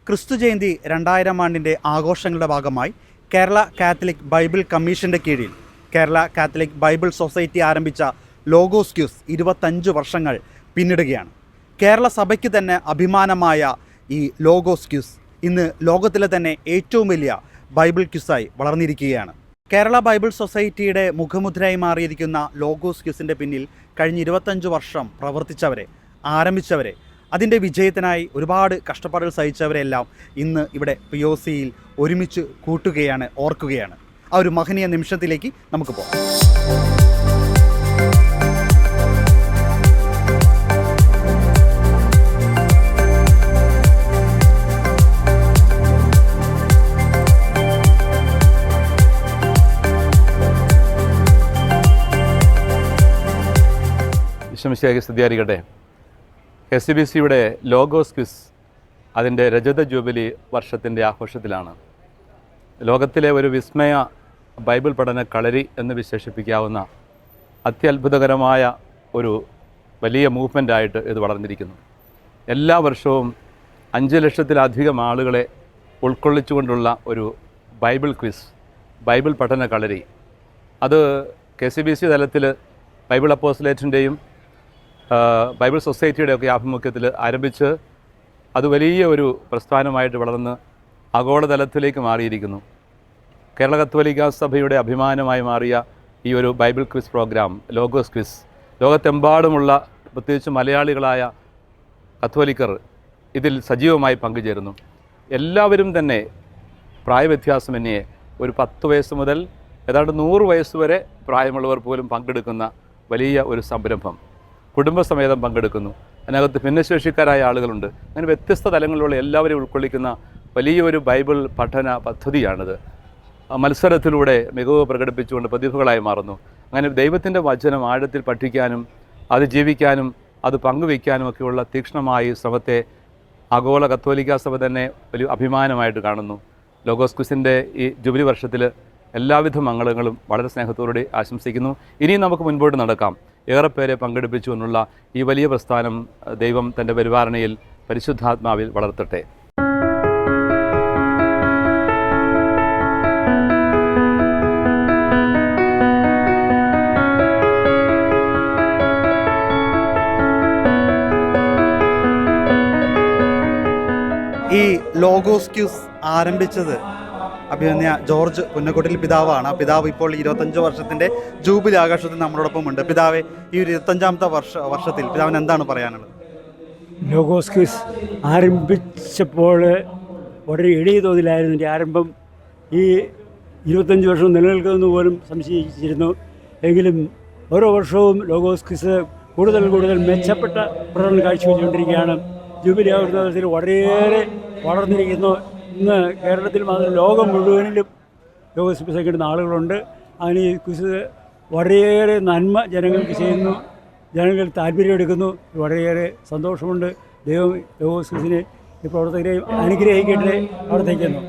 ക്രിസ്തു ജയന്തി 2000 ആണ്ടിൻ്റെ ആഘോഷങ്ങളുടെ ഭാഗമായി കേരള കാത്തലിക് ബൈബിൾ കമ്മീഷൻ്റെ കീഴിൽ കേരള കാത്തലിക് ബൈബിൾ സൊസൈറ്റി ആരംഭിച്ച ലോഗോസ് ക്യൂസ് 25 വർഷങ്ങൾ പിന്നിടുകയാണ്. കേരള സഭയ്ക്ക് തന്നെ അഭിമാനമായ ഈ ലോഗോസ് ക്യൂസ് ഇന്ന് ലോകത്തിലെ തന്നെ ഏറ്റവും വലിയ ബൈബിൾ ക്യൂസായി വളർന്നിരിക്കുകയാണ്. കേരള ബൈബിൾ സൊസൈറ്റിയുടെ മുഖമുദ്രയായി മാറിയിരിക്കുന്ന ലോഗോസ് ക്യൂസിൻ്റെ പിന്നിൽ കഴിഞ്ഞ 25 വർഷം പ്രവർത്തിച്ചവരെ, ആരംഭിച്ചവരെ, അതിൻ്റെ വിജയത്തിനായി ഒരുപാട് കഷ്ടപ്പാടുകൾ സഹിച്ചവരെല്ലാം ഇന്ന് ഇവിടെ POCയിൽ ഒരുമിച്ച് കൂട്ടുകയാണ്, ഓർക്കുകയാണ്. ആ ഒരു മഹനീയ നിമിഷത്തിലേക്ക് നമുക്ക് പോകാം. വിശ്വമിശിഹായ്ക്ക് സ്തുതിയായിരിക്കട്ടെ. SBCയുടെ ലോഗോസ് ക്വിസ് അതിൻ്റെ രജത ജൂബിലി വർഷത്തിൻ്റെ ആഘോഷത്തിലാണ്. ലോകത്തിലെ ഒരു വിസ്മയ ബൈബിൾ പഠന കളരി എന്ന് വിശേഷിപ്പിക്കാവുന്ന അത്യത്ഭുതകരമായ ഒരു വലിയ മൂവ്മെൻ്റായിട്ട് ഇത് വളർന്നിരിക്കുന്നു. എല്ലാ വർഷവും 5 ലക്ഷത്തിലധികം ആളുകളെ ഉൾക്കൊള്ളിച്ചുകൊണ്ടുള്ള ഒരു ബൈബിൾ ക്വിസ്, ബൈബിൾ പഠന കളരി, അത് KCBC തലത്തിൽ ബൈബിൾ അപ്പോസ്റ്റലേറ്റിൻ്റെയും ബൈബിൾ സൊസൈറ്റിയുടെയൊക്കെ ആഭിമുഖ്യത്തിൽ ആരംഭിച്ച് അത് വലിയ ഒരു പ്രസ്ഥാനമായിട്ട് വളർന്ന് ആഗോളതലത്തിലേക്ക് മാറിയിരിക്കുന്നു. കേരള കത്തോലിക്ക സഭയുടെ അഭിമാനമായി മാറിയ ഈ ഒരു Bible quiz programme Logos quiz ലോകത്തെമ്പാടുമുള്ള പ്രത്യേകിച്ച് മലയാളികളായ കത്തോലിക്കർ ഇതിൽ സജീവമായി പങ്കുചേരുന്നു. എല്ലാവരും തന്നെ പ്രായവ്യത്യാസമന്യേ ഒരു 10 വയസ്സ് മുതൽ ഏതാണ്ട് 100 വയസ്സ് വരെ പ്രായമുള്ളവർ പോലും പങ്കെടുക്കുന്ന വലിയ ഒരു സംരംഭം. കുടുംബസമേതം പങ്കെടുക്കുന്നു. അതിനകത്ത് ഭിന്നശേഷിക്കാരായ ആളുകളുണ്ട്. അങ്ങനെ വ്യത്യസ്ത തലങ്ങളിലുള്ള എല്ലാവരെയും ഉൾക്കൊള്ളിക്കുന്ന വലിയൊരു ബൈബിൾ പഠന പദ്ധതിയാണിത്. മത്സരത്തിലൂടെ മികവ് പ്രകടിപ്പിച്ചുകൊണ്ട് പ്രതിഭകളായി മാറുന്നു. അങ്ങനെ ദൈവത്തിൻ്റെ വചനം ആഴത്തിൽ പഠിക്കാനും അത് ജീവിക്കാനും അത് പങ്കുവയ്ക്കാനും ഒക്കെയുള്ള തീക്ഷ്ണമായ ശ്രമത്തെ ആഗോള കത്തോലിക്ക സഭ തന്നെ ഒരു അഭിമാനമായിട്ട് കാണുന്നു. ലോഗോസ് ക്വിസിൻ്റെ ഈ ജൂബിലി വർഷത്തിൽ എല്ലാവിധ മംഗളങ്ങളും വളരെ സ്നേഹത്തോടെ ആശംസിക്കുന്നു. ഇനിയും നമുക്ക് മുൻപോട്ട് നടക്കാം. ഏറെ പേരെ പങ്കെടുപ്പിച്ചു എന്നുള്ള ഈ വലിയ പ്രസ്ഥാനം ദൈവം തൻ്റെ പരിപാലനയിൽ പരിശുദ്ധാത്മാവിൽ വളർത്തട്ടെ. ഈ ലോഗോസ് ക്യൂസ് ആരംഭിച്ചത് അഭിമന്യ ജോർജ് പുന്നക്കോട്ടിൽ പിതാവാണ്. ആ പിതാവ് ഇപ്പോൾ 25 വർഷത്തിൻ്റെ ജൂബിലി ആഘോഷത്തിൽ നമ്മളോടൊപ്പം ഉണ്ട്. പിതാവെ, ഈ ഒരു 25ാമത്തെ വർഷത്തിൽ പിതാവിന് എന്താണ് പറയാനുള്ളത്? ലോഗോസ് ക്വിസ് ആരംഭിച്ചപ്പോൾ വളരെ എളിയ തോതിലായിരുന്നു എൻ്റെ ആരംഭം. ഈ 25 വർഷം നിലനിൽക്കുമെന്ന് പോലും സംശയിച്ചിരുന്നു. എങ്കിലും ഓരോ വർഷവും ലോഗോസ് ക്വിസ് കൂടുതൽ മെച്ചപ്പെട്ട പ്രകടനം കാഴ്ചവെച്ചുകൊണ്ടിരിക്കുകയാണ്. ജൂബിലി ആഘോഷത്തിൽ വളരെയേറെ വളർന്നിരിക്കുന്നു. ഇന്ന് കേരളത്തിൽ മാത്രം ലോകം മുഴുവനിലും ലോഗോസ് ക്വിസ് കിട്ടുന്ന ആളുകളുണ്ട്. അങ്ങനെ ഈ ക്വിസ് വളരെയേറെ നന്മ ജനങ്ങൾക്ക് ചെയ്യുന്നു, ജനങ്ങൾ താല്പര്യമെടുക്കുന്നു. വളരെയേറെ സന്തോഷമുണ്ട്. ദൈവം ലോഗോസ് ക്വിസിനെ ഈ പ്രവർത്തകരെയും അനുഗ്രഹിക്കട്ടെ പ്രാർത്ഥിക്കുന്നു.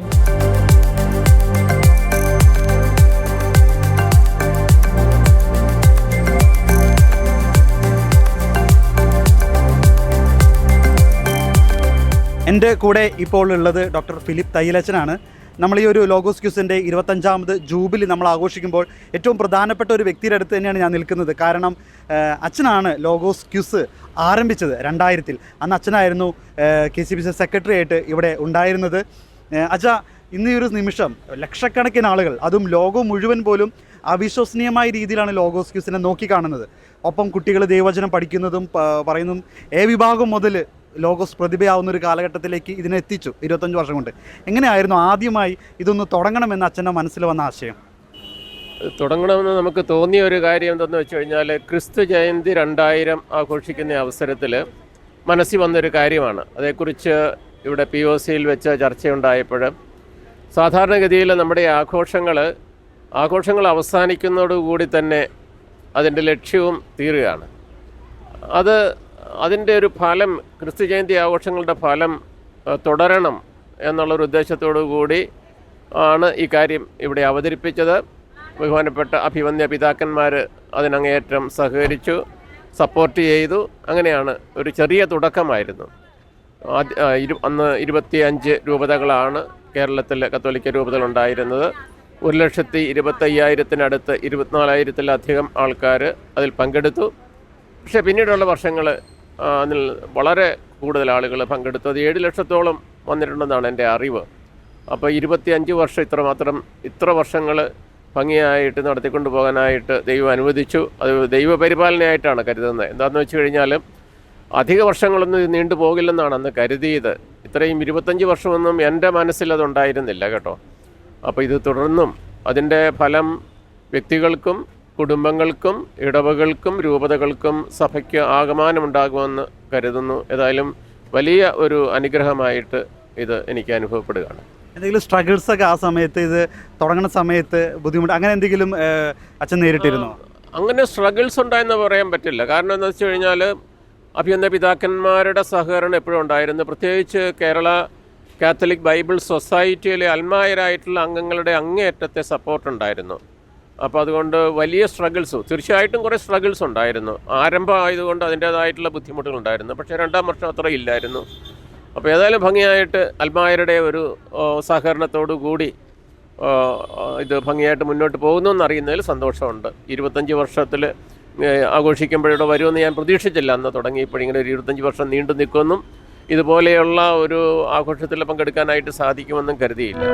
എൻ്റെ കൂടെ ഇപ്പോൾ ഉള്ളത് ഡോക്ടർ ഫിലിപ്പ് തയ്യലച്ചനാണ്. നമ്മൾ ഈ ഒരു ലോഗോസ് ക്യൂസിൻ്റെ 25ാമത് ജൂബിലി നമ്മൾ ആഘോഷിക്കുമ്പോൾ ഏറ്റവും പ്രധാനപ്പെട്ട ഒരു വ്യക്തിയുടെ അടുത്ത് തന്നെയാണ് ഞാൻ നിൽക്കുന്നത്. കാരണം അച്ഛനാണ് ലോഗോസ് ക്യൂസ് ആരംഭിച്ചത് 2000-ൽ. അന്ന് അച്ഛനായിരുന്നു KCBC സെക്രട്ടറി ആയിട്ട് ഇവിടെ ഉണ്ടായിരുന്നത്. അച്ഛാ, ഇന്ന് ഈ ഒരു നിമിഷം ലക്ഷക്കണക്കിന് ആളുകൾ, അതും ലോകം മുഴുവൻ പോലും അവിശ്വസനീയമായ രീതിയിലാണ് ലോഗോസ് ക്യൂസിനെ നോക്കിക്കാണുന്നത്. ഒപ്പം കുട്ടികൾ ദൈവവചനം പഠിക്കുന്നതും പറയുന്നതും വിഭാഗം മുതൽ ലോഗോസ് പ്രതിഭയാവുന്ന ഒരു കാലഘട്ടത്തിലേക്ക് ഇതിനെ എത്തിച്ചു 25 വർഷം കൊണ്ട്. എങ്ങനെയായിരുന്നു ആദ്യമായി ഇതൊന്ന് തുടങ്ങണമെന്ന് അച്ഛൻ്റെ മനസ്സിൽ വന്ന ആശയം? തുടങ്ങണമെന്ന് നമുക്ക് തോന്നിയ ഒരു കാര്യം എന്തെന്ന് വെച്ച് കഴിഞ്ഞാൽ, ക്രിസ്തു ജയന്തി 2000 ആഘോഷിക്കുന്ന അവസരത്തിൽ മനസ്സിൽ വന്നൊരു കാര്യമാണ്. അതേക്കുറിച്ച് ഇവിടെ POCയിൽ വെച്ച് ചർച്ചയുണ്ടായപ്പോൾ സാധാരണഗതിയിൽ നമ്മുടെ ആഘോഷങ്ങൾ അവസാനിക്കുന്നതോടുകൂടി തന്നെ അതിൻ്റെ ലക്ഷ്യവും തീരുകയാണ്. അതിൻ്റെ ഒരു ഫലം, ക്രിസ്തു ജയന്തി ആഘോഷങ്ങളുടെ ഫലം തുടരണം എന്നുള്ളൊരു ഉദ്ദേശത്തോടു കൂടി ആണ് ഈ കാര്യം ഇവിടെ അവതരിപ്പിച്ചത്. ബഹുമാനപ്പെട്ട അഭിവന്യ പിതാക്കന്മാർ അതിനങ്ങേയറ്റം സഹകരിച്ചു, സപ്പോർട്ട് ചെയ്തു. അങ്ങനെയാണ് ഒരു ചെറിയ തുടക്കമായിരുന്നു. അന്ന് 25 രൂപതകളാണ് കേരളത്തിലെ കത്തോലിക്ക രൂപതകളുണ്ടായിരുന്നത്. 1,25,000-ത്തിനടുത്ത് 24,000-ത്തിലധികം ആൾക്കാർ അതിൽ പങ്കെടുത്തു. പക്ഷേ പിന്നീടുള്ള വർഷങ്ങൾ അതിൽ വളരെ കൂടുതൽ ആളുകൾ പങ്കെടുത്തു. അത് 7 ലക്ഷത്തോളം വന്നിട്ടുണ്ടെന്നാണ് എൻ്റെ അറിവ്. അപ്പോൾ 25 വർഷം ഇത്ര വർഷങ്ങൾ ഭംഗിയായിട്ട് നടത്തിക്കൊണ്ട് പോകാനായിട്ട് ദൈവം അനുവദിച്ചു. അത് ദൈവപരിപാലനയായിട്ടാണ് കരുതുന്നത്. എന്താണെന്ന് വെച്ച് കഴിഞ്ഞാൽ അധിക വർഷങ്ങളൊന്നും ഇത് നീണ്ടു പോകില്ലെന്നാണ് അന്ന് കരുതിയത്. ഇത്രയും 25 വർഷമൊന്നും എൻ്റെ മനസ്സിലതുണ്ടായിരുന്നില്ല കേട്ടോ. അപ്പോൾ ഇത് തുടർന്നും അതിൻ്റെ ഫലം വ്യക്തികൾക്കും കുടുംബങ്ങൾക്കും ഇടവകൾക്കും രൂപതകൾക്കും സഭയ്ക്ക് ആകമാനമുണ്ടാകുമെന്ന് കരുതുന്നു. ഏതായാലും വലിയ ഒരു അനുഗ്രഹമായിട്ട് ഇത് എനിക്ക് അനുഭവപ്പെടുകയാണ്. എന്തെങ്കിലും സ്ട്രഗിൾസൊക്കെ ആ സമയത്ത് ഇത് തുടങ്ങുന്ന സമയത്ത് ബുദ്ധിമുട്ട് അങ്ങനെ എന്തെങ്കിലും അച്ഛൻ നേരിട്ടിരുന്നോ? അങ്ങനെ സ്ട്രഗിൾസ് ഉണ്ടായെന്ന് പറയാൻ പറ്റില്ല. കാരണം എന്താ വെച്ച് കഴിഞ്ഞാൽ അഭിവന്യ പിതാക്കന്മാരുടെ സഹകരണം എപ്പോഴും ഉണ്ടായിരുന്നു. പ്രത്യേകിച്ച് കേരള കാത്തലിക് ബൈബിൾ സൊസൈറ്റിയിലെ അൽമായരായിട്ടുള്ള അംഗങ്ങളുടെ അങ്ങേയറ്റത്തെ സപ്പോർട്ടുണ്ടായിരുന്നു. അപ്പോൾ അതുകൊണ്ട് വലിയ തീർച്ചയായിട്ടും കുറേ സ്ട്രഗിൾസ് ഉണ്ടായിരുന്നു. ആരംഭം ആയതുകൊണ്ട് അതിൻ്റേതായിട്ടുള്ള ബുദ്ധിമുട്ടുകളുണ്ടായിരുന്നു. പക്ഷേ 2ാം വർഷം അത്ര ഇല്ലായിരുന്നു. അപ്പോൾ ഏതായാലും ഭംഗിയായിട്ട് അൽമായരുടെ ഒരു സഹകരണത്തോടു കൂടി ഇത് ഭംഗിയായിട്ട് മുന്നോട്ട് പോകുന്നു എന്നറിയുന്നതിൽ സന്തോഷമുണ്ട്. 25 വർഷത്തിൽ ആഘോഷിക്കുമ്പോഴിവിടെ വരുമെന്ന് ഞാൻ പ്രതീക്ഷിച്ചില്ല. അന്ന് തുടങ്ങിയപ്പോഴിങ്ങനെ ഒരു 25 വർഷം നീണ്ടു നിൽക്കുമെന്നും ഇതുപോലെയുള്ള ഒരു ആഘോഷത്തിൽ പങ്കെടുക്കാനായിട്ട് സാധിക്കുമെന്നും കരുതിയില്ല.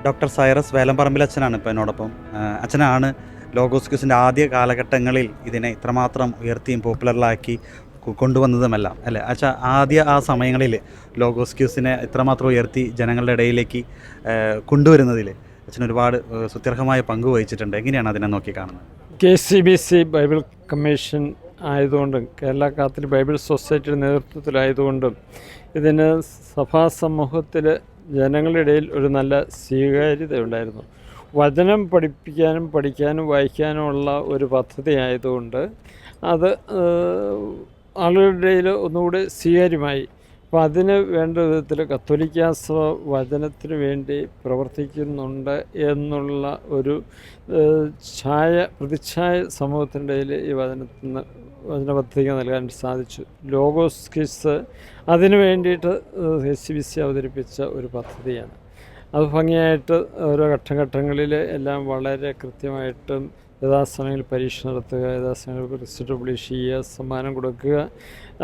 ഡോക്ടർ സൈറസ് വേലമ്പറമ്പിൽ അച്ഛനാണ് ഇപ്പോൾ എന്നോടൊപ്പം. അച്ഛനാണ് ലോഗോസ് ക്യൂസിൻ്റെ ആദ്യ കാലഘട്ടങ്ങളിൽ ഇതിനെ ഇത്രമാത്രം ഉയർത്തിയും പോപ്പുലറിലാക്കി കൊണ്ടുവന്നതുമെല്ലാം അല്ലേ അച്ഛാ? ആ സമയങ്ങളിൽ ലോഗോസ് ക്യൂസിനെ ഇത്രമാത്രം ഉയർത്തി ജനങ്ങളുടെ ഇടയിലേക്ക് കൊണ്ടുവരുന്നതിൽ അച്ഛൻ ഒരുപാട് സുത്യർഹമായ പങ്ക് വഹിച്ചിട്ടുണ്ട്. എങ്ങനെയാണ് അതിനെ നോക്കി കാണുന്നത്? KCBC ബൈബിൾ കമ്മീഷൻ ആയതുകൊണ്ടും കേരള കാത്തലിക് ബൈബിൾ സൊസൈറ്റിയുടെ നേതൃത്വത്തിലായതുകൊണ്ടും ഇതിന് സഭാസമൂഹത്തിൽ ജനങ്ങളുടെ ഇടയിൽ ഒരു നല്ല സ്വീകാര്യതയുണ്ടായിരുന്നു. വചനം പഠിക്കാനും വായിക്കാനുമുള്ള ഒരു പദ്ധതി ആയതുകൊണ്ട് അത് ആളുകളുടെ ഇടയിൽ ഒന്നുകൂടി സ്വീകാര്യമായി. അപ്പോൾ അതിന് വേണ്ട വിധത്തിൽ കത്തോലിക്കാ സഭ വചനത്തിന് വേണ്ടി പ്രവർത്തിക്കുന്നുണ്ട് എന്നുള്ള ഒരു പ്രതിച്ഛായ സമൂഹത്തിൻ്റെ ഇടയിൽ ഈ വചന പദ്ധതിക്ക് നൽകാൻ സാധിച്ചു. ലോഗോസ് ക്വിസ് അതിനു വേണ്ടിയിട്ട് KCBC അവതരിപ്പിച്ച ഒരു പദ്ധതിയാണ്. അത് ഭംഗിയായിട്ട് ഓരോ ഘട്ടങ്ങളിൽ എല്ലാം വളരെ കൃത്യമായിട്ടും യഥാസമയങ്ങളിൽ പരീക്ഷ നടത്തുക, യഥാസമയങ്ങളിൽ റിസൾട്ട് പബ്ലിഷ് ചെയ്യുക, സമ്മാനം കൊടുക്കുക,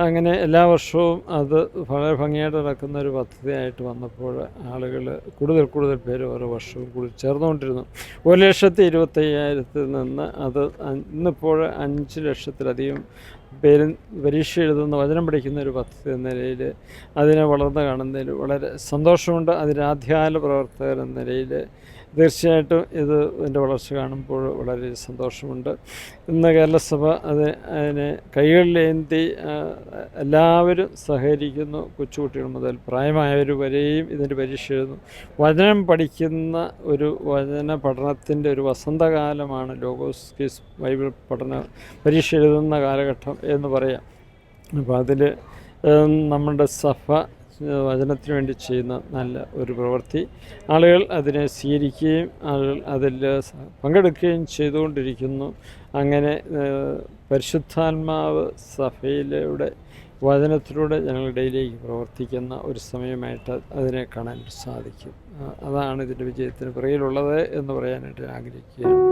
അങ്ങനെ എല്ലാ വർഷവും അത് വളരെ ഭംഗിയായിട്ട് നടക്കുന്ന ഒരു പദ്ധതിയായിട്ട് വന്നപ്പോൾ ആളുകൾ കൂടുതൽ പേര് ഓരോ വർഷവും കൂടുതൽ ചേർന്നുകൊണ്ടിരുന്നു. 1,25,000-ൽ നിന്ന് അത് ഇന്നിപ്പോൾ 5 ലക്ഷത്തിലധികം പേര് പരീക്ഷ എഴുതുന്ന വചനം പഠിക്കുന്ന ഒരു പദ്ധതി എന്ന നിലയിൽ അതിനെ വളർന്നു കാണുന്നതിൽ വളരെ സന്തോഷമുണ്ട്. അതിന് ആദ്യകാല പ്രവർത്തകർ എന്ന നിലയിൽ തീർച്ചയായിട്ടും ഇതിൻ്റെ വളർച്ച കാണുമ്പോൾ വളരെ സന്തോഷമുണ്ട്. ഇന്ന് കേരളസഭ അതിനെ കൈകളിലേന്തി എല്ലാവരും സഹകരിക്കുന്നു. കൊച്ചുകുട്ടികൾ മുതൽ പ്രായമായവർ വരെയും ഇതിൻ്റെ പരീക്ഷ എഴുതുന്നു. വചനം പഠിക്കുന്ന ഒരു വചന പഠനത്തിൻ്റെ ഒരു വസന്തകാലമാണ് ലോഗോസ് ക്വിസ് ബൈബിൾ പഠന പരീക്ഷ എഴുതുന്ന കാലഘട്ടം എന്ന് പറയാം. അപ്പോൾ അതിൽ നമ്മുടെ സഭ വചനത്തിന് വേണ്ടി ചെയ്യുന്ന നല്ല ഒരു പ്രവൃത്തി, ആളുകൾ അതിനെ സ്വീകരിക്കുകയും ആളുകൾ അതിൽ പങ്കെടുക്കുകയും ചെയ്തുകൊണ്ടിരിക്കുന്നു. അങ്ങനെ പരിശുദ്ധാത്മാവ് സഭയിലൂടെ വചനത്തിലൂടെ ഞങ്ങളുടെ ഇടയിലേക്ക് പ്രവർത്തിക്കുന്ന ഒരു സമയമായിട്ട് അതിനെ കാണാൻ സാധിക്കും. അതാണ് ഇതിൻ്റെ വിജയത്തിന് പിറകിലുള്ളത് എന്ന് പറയാനായിട്ട് ആഗ്രഹിക്കുകയാണ്.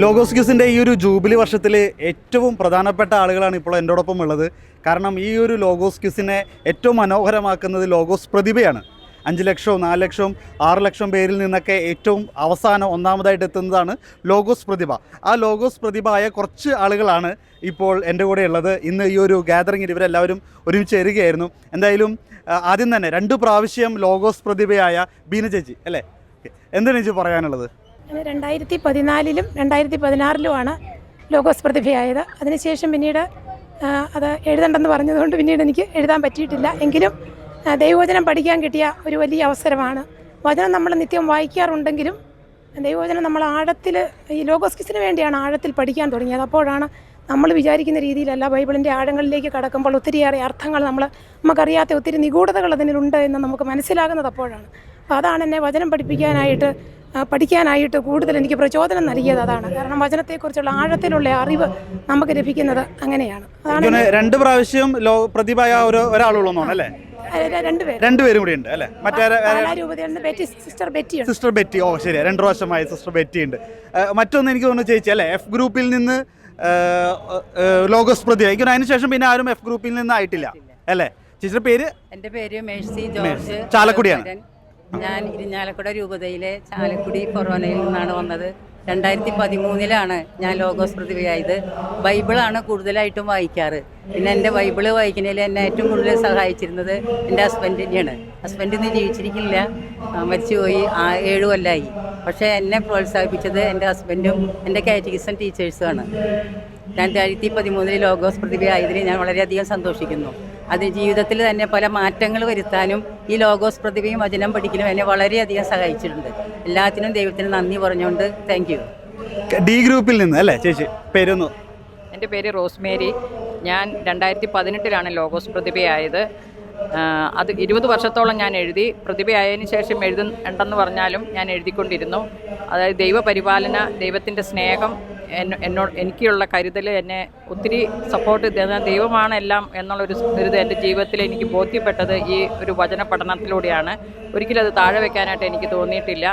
ലോഗോസ് ക്യൂസിൻ്റെ ഈ ഒരു ജൂബിലി വർഷത്തിൽ ഏറ്റവും പ്രധാനപ്പെട്ട ആളുകളാണ് ഇപ്പോൾ എന്നോടൊപ്പം ഉള്ളത്. കാരണം ഈ ഒരു ലോഗോസ് ക്യൂസിനെ ഏറ്റവും മനോഹരമാക്കുന്നത് ലോഗോസ് പ്രതിഭയാണ്. 5 ലക്ഷവും 4 ലക്ഷവും 6 ലക്ഷം പേരിൽ നിന്നൊക്കെ ഏറ്റവും അവസാനം ഒന്നാമതായിട്ട് എത്തുന്നതാണ് ലോഗോസ് പ്രതിഭ. ആ ലോഗോസ് പ്രതിഭ ആയ കുറച്ച് ആളുകളാണ് ഇപ്പോൾ എൻ്റെ കൂടെ ഉള്ളത്. ഇന്ന് ഈ ഒരു ഗാദറിങ്ങിൽ ഇവരെല്ലാവരും ഒരുമിച്ച് ചേരുകയായിരുന്നു. എന്തായാലും ആദ്യം തന്നെ 2 പ്രാവശ്യം ലോഗോസ് പ്രതിഭയായ ബീന ചേച്ചി അല്ലേ, എന്താണ് ചേച്ചി പറയാനുള്ളത്? 2014-ലും 2016-ലുമാണ് ലോഗോസ് പ്രതിഭയായത്. അതിനുശേഷം പിന്നീട് അത് എഴുതണ്ടെന്ന് പറഞ്ഞതുകൊണ്ട് പിന്നീട് എനിക്ക് എഴുതാൻ പറ്റിയിട്ടില്ല. എങ്കിലും ദൈവവചനം പഠിക്കാൻ കിട്ടിയ ഒരു വലിയ അവസരമാണ്. വചനം നമ്മൾ നിത്യം വായിക്കാറുണ്ടെങ്കിലും ദൈവവചനം നമ്മൾ ആഴത്തിൽ, ഈ ലോഗോസ് ക്വിസിന് വേണ്ടിയാണ് ആഴത്തിൽ പഠിക്കാൻ തുടങ്ങിയത്. അപ്പോഴാണ് നമ്മൾ വിചാരിക്കുന്ന രീതിയിലല്ല ബൈബിളിൻ്റെ ആഴങ്ങളിലേക്ക് കടക്കുമ്പോൾ ഒത്തിരിയേറെ അർത്ഥങ്ങൾ നമുക്കറിയാത്ത ഒത്തിരി നിഗൂഢതകൾ അതിനുണ്ട് എന്ന് നമുക്ക് മനസ്സിലാകുന്നത് അപ്പോഴാണ്. അപ്പോൾ അതാണ് എന്നെ വചനം പഠിക്കാനായിട്ട് കൂടുതൽ എനിക്ക് പ്രചോദനം നൽകിയത് അതാണ്. കാരണം വചനത്തെക്കുറിച്ചുള്ള ആഴത്തിലുള്ള അറിവ് നമുക്ക് ലഭിക്കുന്നത് അങ്ങനെയാണ്. അതാണ് 2 പ്രാവശ്യം പ്രതിഭയായ ഒരാളുള്ളൂ അല്ലേ? രണ്ടുപേരും കൂടി ഉണ്ട് അല്ലേ? Sister Betty. ഓ ശരി, 2 പ്രാവശ്യമായി സിസ്റ്റർ ബെറ്റി ഉണ്ട്. മറ്റൊന്ന് എനിക്ക് തോന്നുന്നു ചേച്ചി അല്ലേ, F ഗ്രൂപ്പിൽ നിന്ന് ലോഗോസ് പ്രതിഭ. എനിക്ക് അതിനുശേഷം പിന്നെ ആരും F ഗ്രൂപ്പിൽ നിന്ന് ആയിട്ടില്ല അല്ലേ? ചേച്ചിയുടെ പേര്? എൻ്റെ പേര് മേഴ്സി ജോർജ്, ചാലക്കുടിയാണ്. ഞാൻ ഇരിഞ്ഞാലക്കുട രൂപതയിലെ ചാലക്കുടി കൊറോനയിൽ നിന്നാണ് വന്നത്. 2013-ലാണ് ഞാൻ ലോഗോസ് പ്രതിഭയായത്. ബൈബിളാണ് കൂടുതലായിട്ടും വായിക്കാറ്. പിന്നെ എൻ്റെ ബൈബിള് വായിക്കുന്നതിൽ എന്നെ ഏറ്റവും കൂടുതൽ സഹായിച്ചിരുന്നത് എൻ്റെ ഹസ്ബൻഡിനെയാണ്. ഹസ്ബൻഡ് ഇന്ന് ജീവിച്ചിരിക്കില്ല, മരിച്ചുപോയി 7 കൊല്ലമായി. പക്ഷേ എന്നെ പ്രോത്സാഹിപ്പിച്ചത് എൻ്റെ ഹസ്ബൻഡും എൻ്റെ കാറ്റഗിസം ടീച്ചേഴ്സുമാണ്. 2013 ലോഗോസ് പ്രതിഭയായതിൽ ഞാൻ വളരെയധികം സന്തോഷിക്കുന്നു. അത് ജീവിതത്തിൽ തന്നെ പല മാറ്റങ്ങൾ വരുത്താനും ഈ ലോഗോസ് പ്രതിഭയും വചനം പഠിക്കലും എന്നെ വളരെയധികം സഹായിച്ചിട്ടുണ്ട്. എല്ലാത്തിനും ദൈവത്തിന് നന്ദി പറഞ്ഞുകൊണ്ട് താങ്ക് യു. ഡി ഗ്രൂപ്പിൽ നിന്ന് അല്ലേ ചേച്ചി? പേരൊന്നു. എൻ്റെ പേര് റോസ്മേരി. ഞാൻ 2018-ലാണ് ലോഗോസ് പ്രതിഭയായത്. അത് 20 വർഷത്തോളം ഞാൻ എഴുതി. പ്രതിഭയായതിനു ശേഷം എഴുതുന്നുണ്ടെന്ന് പറഞ്ഞാലും ഞാൻ എഴുതിക്കൊണ്ടിരുന്നു. അതായത് ദൈവപരിപാലന, ദൈവത്തിൻ്റെ സ്നേഹം, എനിക്കുള്ള കരുതൽ, എന്നെ ഒത്തിരി സപ്പോർട്ട് തരുന്ന ദൈവമാണ് എല്ലാം എന്നുള്ളൊരു ഇത് എൻ്റെ ജീവിതത്തിൽ എനിക്ക് ബോധ്യപ്പെട്ടത് ഈ ഒരു വചന പഠനത്തിലൂടെയാണ്. ഒരിക്കലും അത് താഴെ വെക്കാനായിട്ട് എനിക്ക് തോന്നിയിട്ടില്ല.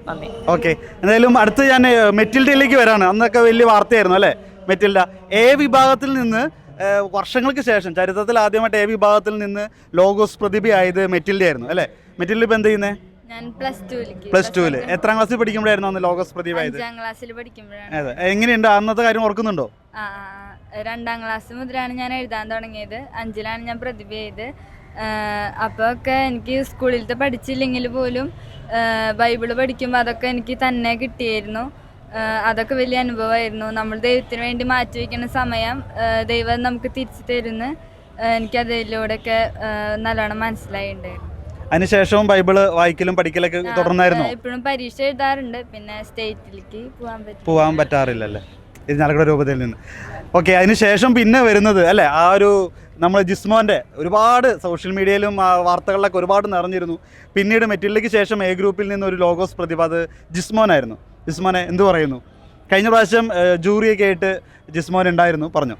നന്ദി. ഓക്കെ, എന്തായാലും അടുത്ത് ഞാൻ മെറ്റിൽഡയിലേക്ക് വരാണ്. അന്നൊക്കെ വലിയ വാർത്തയായിരുന്നു അല്ലേ മെറ്റിൽഡ? എ വിഭാഗത്തിൽ നിന്ന് വർഷങ്ങൾക്ക് ശേഷം ചരിത്രത്തിൽ ആദ്യമായിട്ട് എ വിഭാഗത്തിൽ നിന്ന് ലോഗോസ് പ്രതിഭയായത് മെറ്റിൽഡയായിരുന്നു അല്ലേ? മെറ്റിൽഡ ഇപ്പം എന്ത് ചെയ്യുന്നത്? ഞാൻ +2 +2 എത്രാം ക്ലാസ്സിൽ പഠിക്കുമ്പോഴായിരുന്നു അന്ന് ലോഗോസ് പ്രതിഭയായത്? 5ാം ക്ലാസ്സിൽ പഠിക്കുമ്പോഴാണ്. അതെ, എങ്ങനെയുണ്ട് അന്നത്തെ കാര്യം ഓർക്കുന്നുണ്ടോ? 2ാം ക്ലാസ് മുതലാണ് ഞാൻ എഴുതാൻ തുടങ്ങിയത്. 5ലാണ് ഞാൻ പ്രതിഭയായത്. അപ്പോൾ ഒക്കെ എനിക്ക് സ്കൂളിലത്തെ പഠിച്ചില്ലെങ്കിൽ പോലും ബൈബിള് പഠിക്കുമ്പോൾ അതൊക്കെ എനിക്ക് തന്നെ കിട്ടിയായിരുന്നു. അതൊക്കെ വലിയ അനുഭവമായിരുന്നു. നമ്മൾ ദൈവത്തിന് വേണ്ടി മാറ്റിവെക്കുന്ന സമയം ദൈവം നമുക്ക് തിരിച്ചു തരുന്നു. എനിക്കതിലൂടെയൊക്കെ നല്ലോണം മനസ്സിലായിട്ടുണ്ടായിരുന്നു. അതിനുശേഷവും ബൈബിള് വായിക്കലും പഠിക്കലൊക്കെ തുടർന്നായിരുന്നു? ഇപ്പോഴും പരീക്ഷ എഴുതാറുണ്ട്. പിന്നെ സ്റ്റേറ്റിലേക്ക് പോകാൻ പറ്റാറില്ലല്ലേ ഇരിഞ്ഞാലക്കുട രൂപതയിൽ നിന്ന്? ഓക്കെ, അതിനുശേഷം പിന്നെ വരുന്നത് അല്ലേ ആ ഒരു നമ്മൾ ജിസ്മോൻ്റെ ഒരുപാട് സോഷ്യൽ മീഡിയയിലും വാർത്തകളിലൊക്കെ ഒരുപാട് നിറഞ്ഞിരുന്നു. പിന്നീട് മെറ്റിൽഡയ്ക്ക് ശേഷം എ ഗ്രൂപ്പിൽ നിന്ന് ഒരു ലോഗോസ് പ്രതിഭ, അത് ജിസ്മോനായിരുന്നു. ജിസ്മോനെ എന്ത് പറയുന്നു? കഴിഞ്ഞ പ്രാവശ്യം ജൂറിയൊക്കെ ആയിട്ട് ജിസ്മോൻ ഉണ്ടായിരുന്നു, പറഞ്ഞു.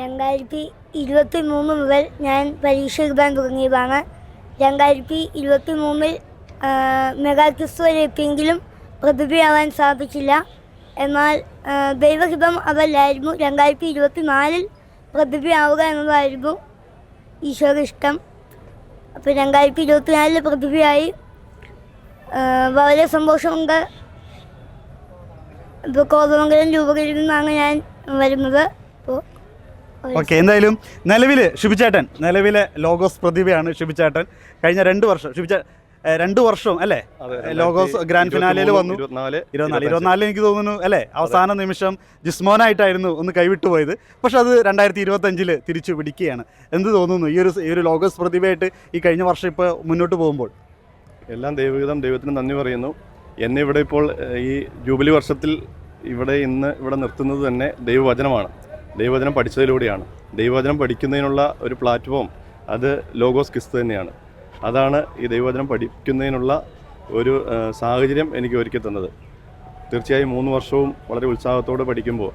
2023 മുതൽ ഞാൻ പരീക്ഷ എഴുതാൻ തുടങ്ങിയതാണ്. 2023 മെഗാ ക്വിസ് വരെ എത്തിയെങ്കിലും പ്രതിഭയാവാൻ സാധിച്ചില്ല. എന്നാൽ ദൈവഹിതം അതല്ലായിരുന്നു. 2024 പ്രതിഭയാവുക എന്നതായിരുന്നു ഈശോയുടെ ഇഷ്ടം. അപ്പോൾ 2024 പ്രതിഭയായി. വളരെ സന്തോഷമുണ്ട്. ഇപ്പോൾ കോതമംഗലം രൂപതയിൽ നിന്നാണ് ഞാൻ വരുന്നത്. അപ്പോൾ ഓക്കെ, എന്തായാലും നിലവിൽ ഷിബിച്ചേട്ടൻ നിലവിലെ ലോഗോസ് പ്രതിഭയാണ്. ഷിബിച്ചേട്ടൻ കഴിഞ്ഞ 2 വർഷം 2 വർഷം അല്ലേ ലോഗോസ് ഗ്രാൻഡ് ഫിനാലയിൽ വന്നു. 24 എനിക്ക് തോന്നുന്നു അല്ലേ അവസാന നിമിഷം ജിസ്മോനായിട്ടായിരുന്നു ഒന്ന് കൈവിട്ടു പോയത്. പക്ഷെ അത് 2025 തിരിച്ചു പിടിക്കുകയാണ്. എന്ത് തോന്നുന്നു ഈ ഒരു ലോഗോസ് പ്രതിഭയായിട്ട് ഈ കഴിഞ്ഞ വർഷം ഇപ്പോൾ മുന്നോട്ട് പോകുമ്പോൾ? എല്ലാം ദൈവഹിതം, ദൈവത്തിന് നന്ദി പറയുന്നു. എന്നെ ഇവിടെ ഇപ്പോൾ ഈ ജൂബിലി വർഷത്തിൽ ഇവിടെ നിർത്തുന്നത് തന്നെ ദൈവവചനമാണ്. ദൈവവചനം പഠിച്ചതിലൂടെയാണ്. ദൈവവചനം പഠിക്കുന്നതിനുള്ള ഒരു പ്ലാറ്റ്ഫോം അത് ലോഗോസ് ക്വിസ് തന്നെയാണ്. അതാണ് ഈ ദൈവവചനം പഠിക്കുന്നതിനുള്ള ഒരു സാഹചര്യം എനിക്ക് ഒരുക്കി തന്നത്. തീർച്ചയായും 3 വർഷവും വളരെ ഉത്സാഹത്തോടെ പഠിക്കുമ്പോൾ